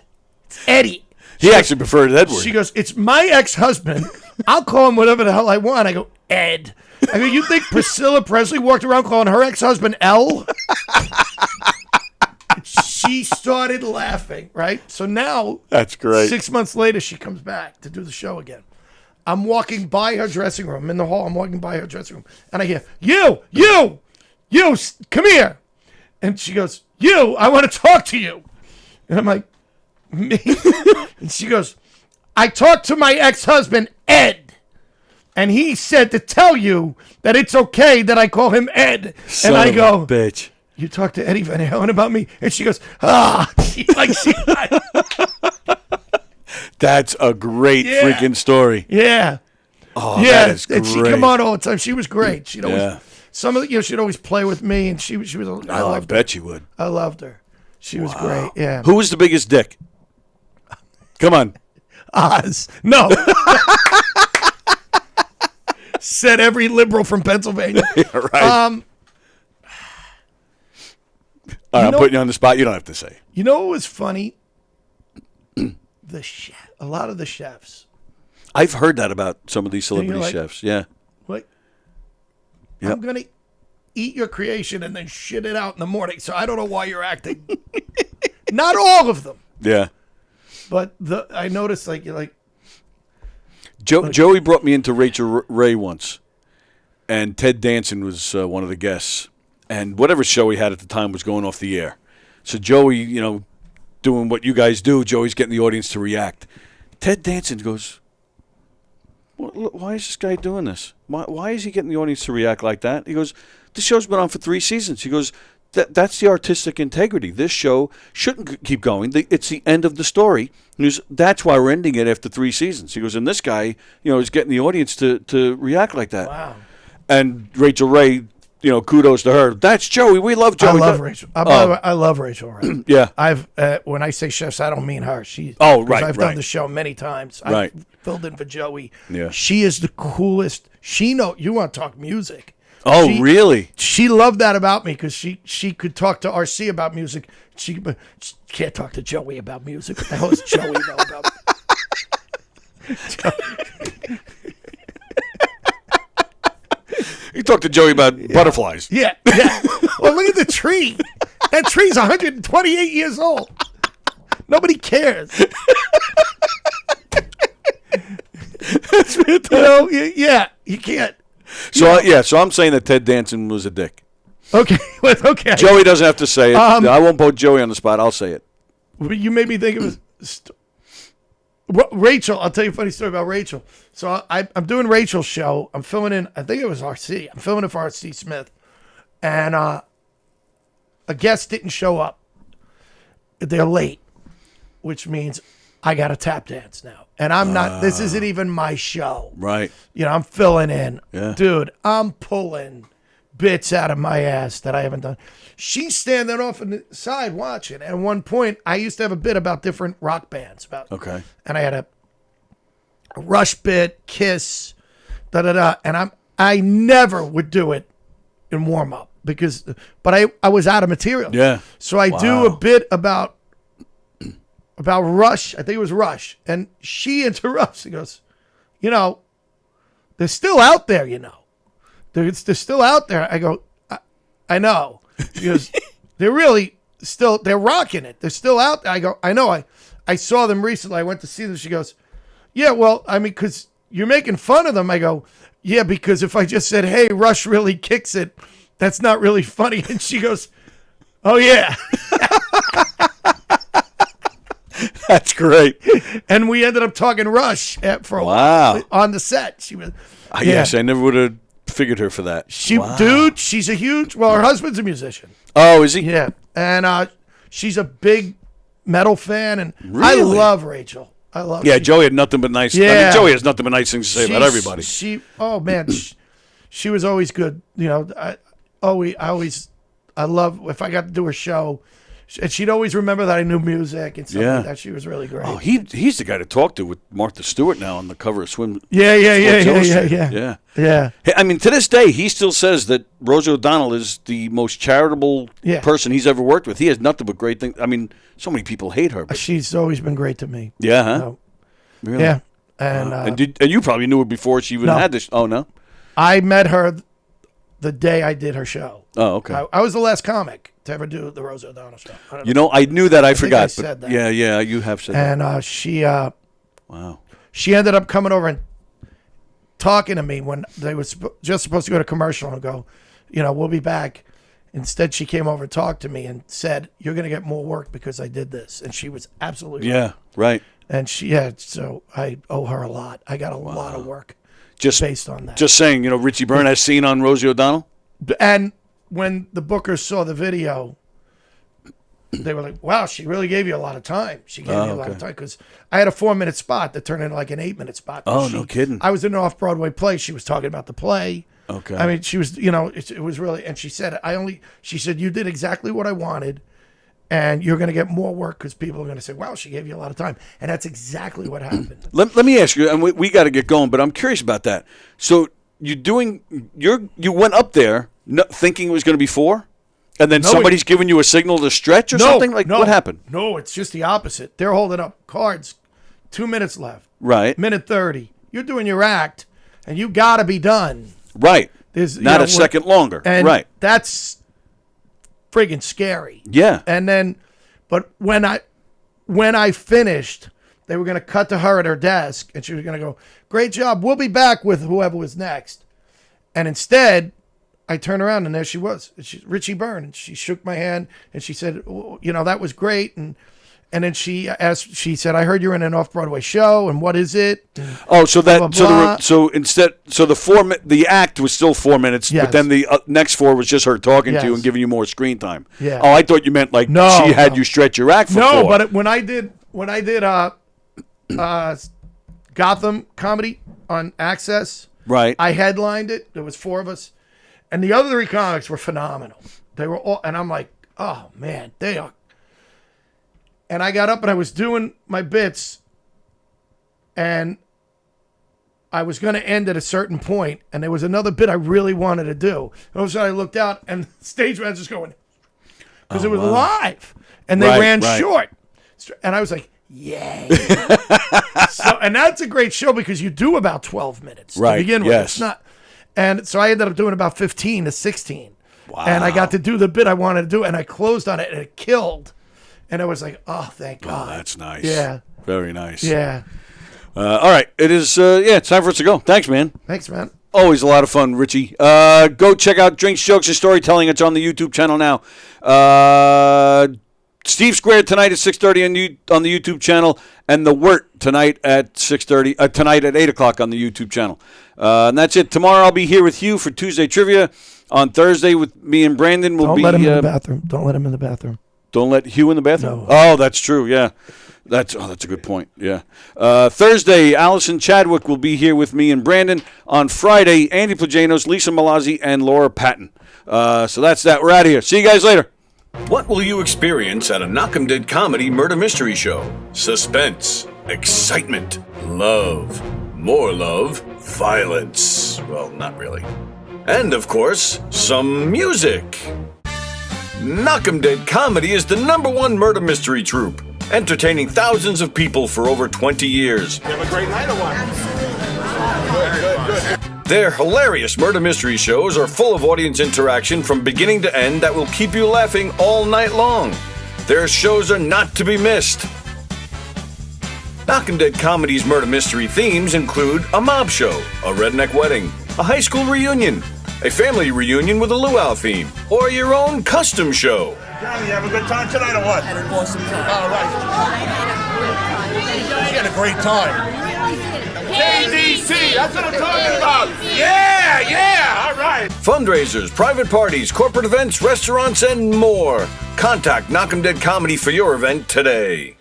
It's Eddie." He actually preferred Edward. She goes, "It's my ex-husband. I'll call him whatever the hell I want." I go, "Ed." I go, "You think Priscilla Presley walked around calling her ex-husband L?" She started laughing, right? So now, that's great. 6 months later, she comes back to do the show again. I'm walking by her dressing room. I'm in the hall. I'm walking by her dressing room. And I hear, you, come here. And she goes, I want to talk to you. And I'm like, me? And she goes, I talked to my ex-husband, Ed. And he said to tell you that it's okay that I call him Ed. Son and I of go, a bitch. You talked to Eddie Van Halen about me? And she goes, That's a great freaking story. Yeah. Oh, that is great. And she'd come on all the time. she was great. She'd always, she'd always play with me, and she was. I bet you would. I loved her. She was great. Yeah. Who was the biggest dick? Come on. Oz. No. Said every liberal from Pennsylvania. Right. All right, I'm putting you on the spot. You don't have to say. You know what was funny? A lot of the chefs. I've heard that about some of these celebrity chefs. Yeah. Like, yep. I'm going to eat your creation and then shit it out in the morning, so I don't know why you're acting. Not all of them. Yeah. But I noticed, Joey brought me into Rachel Ray once, and Ted Danson was one of the guests. And whatever show he had at the time was going off the air. So Joey, doing what you guys do, Joey's getting the audience to react. Ted Danson goes, why is this guy doing this? Why is he getting the audience to react like that? He goes, this show's been on for 3 seasons. He goes, that's the artistic integrity. This show shouldn't keep going. It's the end of the story. He goes, that's why we're ending it after 3 seasons. He goes, and this guy, is getting the audience to react like that. Wow. And Rachel Ray, kudos to her. That's Joey. We love Joey. I love Rachel. I love Rachel Ray. Yeah. I've when I say chefs, I don't mean her. I've done the show many times. Right. I've filled in for Joey. Yeah. She is the coolest. You want to talk music. Oh, really? She loved that about me because she could talk to RC about music. She can't talk to Joey about music. What the hell does Joey know about You talked to Joey about butterflies. Yeah. Well, look at the tree. That tree's 128 years old. Nobody cares. You can't. So I'm saying that Ted Danson was a dick. Okay. Okay. Joey doesn't have to say it. I won't put Joey on the spot. I'll say it. You made me think of Rachel. I'll tell you a funny story about Rachel. So I'm doing Rachel's show. I'm filming in, I think it was RC. I'm filming it for RC Smith. And a guest didn't show up. They're late, which means I got to tap dance now. And I'm not, this isn't even my show. Right. I'm filling in. Yeah. Dude, I'm pulling bits out of my ass that I haven't done. She's standing off on the side watching. At one point, I used to have a bit about different rock bands. Okay. And I had a Rush bit, Kiss, da-da-da. And I never would do it in warm-up but I was out of material. Yeah. So I do a bit about Rush. I think it was Rush. And she interrupts. She goes, they're still out there, they're still out there. I go, I know. She goes, they're really still, they're rocking it. They're still out there. I go, I know. I saw them recently. I went to see them. She goes, yeah, well, I mean, because you're making fun of them. I go, yeah, because if I just said, hey, Rush really kicks it, that's not really funny. And she goes, oh, yeah. That's great. And we ended up talking Rush for a Wow. while on the set. She was, Yes, I never would have figured her for that. Dude, she's a huge, well, her husband's a musician. Oh, is he? Yeah. And she's a big metal fan. And Really? I love Rachel. I love Yeah, Joey had nothing but nice. Yeah. I mean, Joey has nothing but nice things to say about everybody. Oh man, she was always good. You know, I love if I got to do her show, and she'd always remember that I knew music and stuff like that. She was really great. Oh, he's the guy to talk to with Martha Stewart now on the cover of Swim. Yeah. Yeah. Yeah. I mean, to this day, he still says that Rosie O'Donnell is the most charitable person he's ever worked with. He has nothing but great things. I mean, so many people hate her. But she's always been great to me. Yeah, huh? So, really? Yeah. And and you probably knew her before she even had this. Oh, no? I met her the day I did her show. Oh, okay. I was the last comic to ever do the Rosie O'Donnell show. I knew that. I forgot. Think I said that. Yeah, you have said that. And she Wow. She ended up coming over and talking to me when they were just supposed to go to commercial and go, we'll be back. Instead, she came over and talked to me and said, you're going to get more work because I did this. And she was absolutely right. And so I owe her a lot. I got a lot of work based on that. Just saying, Richie Byrne has seen on Rosie O'Donnell? And when the bookers saw the video, they were like, wow, she really gave you a lot of time. She gave me a lot of time because I had a 4-minute spot that turned into like an 8-minute spot. Oh, no kidding. I was in an off-Broadway play. She was talking about the play. Okay. I mean, she was, it was really, and she said, you did exactly what I wanted, and you're going to get more work because people are going to say, wow, she gave you a lot of time. And that's exactly what happened. Let me ask you, and we got to get going, but I'm curious about that. So you went up there thinking it was going to be 4? And then somebody's giving you a signal to stretch or something? What happened? No, it's just the opposite. They're holding up cards. 2 minutes left. Right. Minute 30. You're doing your act, and you got to be done. Right. There's not a second longer. And right. That's friggin' scary. Yeah. And then, but when I finished, they were going to cut to her at her desk, and she was going to go, great job. We'll be back with whoever was next. And instead, I turned around, and there she was. She's Richie Byrne, and she shook my hand, and she said, that was great. And then she said, I heard you're in an off-Broadway show, and what is it? Oh, so that, blah, blah, blah. The act was still 4 minutes, yes. but then the next 4 was just her talking yes. to you and giving you more screen time. Yeah. Oh, I thought you meant she had you stretch your act for 4. No, but when I did Gotham comedy on Access, right? I headlined it. There was 4 of us, and the other 3 comics were phenomenal. They were all, and I'm like, oh man, they are. And I got up and I was doing my bits, and I was going to end at a certain point, and there was another bit I really wanted to do. And all of a sudden I looked out, and the stage manager's going, because it was live, and they ran short. And I was like, yay. And that's a great show because you do about 12 minutes to begin with. It's not, and so I ended up doing about 15 to 16. Wow. And I got to do the bit I wanted to do, and I closed on it, and it killed. And I was like, oh, thank God. Oh, that's nice. Yeah. Very nice. Yeah. All right. It is, it's time for us to go. Thanks, man. Thanks, man. Always a lot of fun, Richie. Go check out Drinks, Jokes, and Storytelling. It's on the YouTube channel now. Steve Squared tonight at 6:30 on the YouTube channel, and The Wirt tonight at 6:30. Tonight at 8 o'clock on the YouTube channel. And that's it. Tomorrow I'll be here with you for Tuesday Trivia. On Thursday with me and Brandon will Don't be. Let him in the bathroom. Don't let him in the bathroom. Don't let Hugh in the bathroom? No. Oh, that's true, yeah. That's a good point, yeah. Thursday, Allison Chadwick will be here with me and Brandon. On Friday, Andy Plajanos, Lisa Malazzi, and Laura Patton. So that's that. We're out of here. See you guys later. What will you experience at a Knock 'em Dead comedy murder mystery show? Suspense, excitement, love, more love, violence. Well, not really. And, of course, some music. Knock 'em Dead Comedy is the #1 murder mystery troupe, entertaining thousands of people for over 20 years. You have a great night or what? Absolutely. Good. Their hilarious murder mystery shows are full of audience interaction from beginning to end that will keep you laughing all night long. Their shows are not to be missed. Knock 'em Dead Comedy's murder mystery themes include a mob show, a redneck wedding, a high school reunion, a family reunion with a luau theme, or your own custom show. Johnny, you have a good time tonight or what? Had an awesome time. All right. She had a great time. KDC, that's what I'm talking about. Yeah, all right. Fundraisers, private parties, corporate events, restaurants, and more. Contact Knock 'em Dead Comedy for your event today.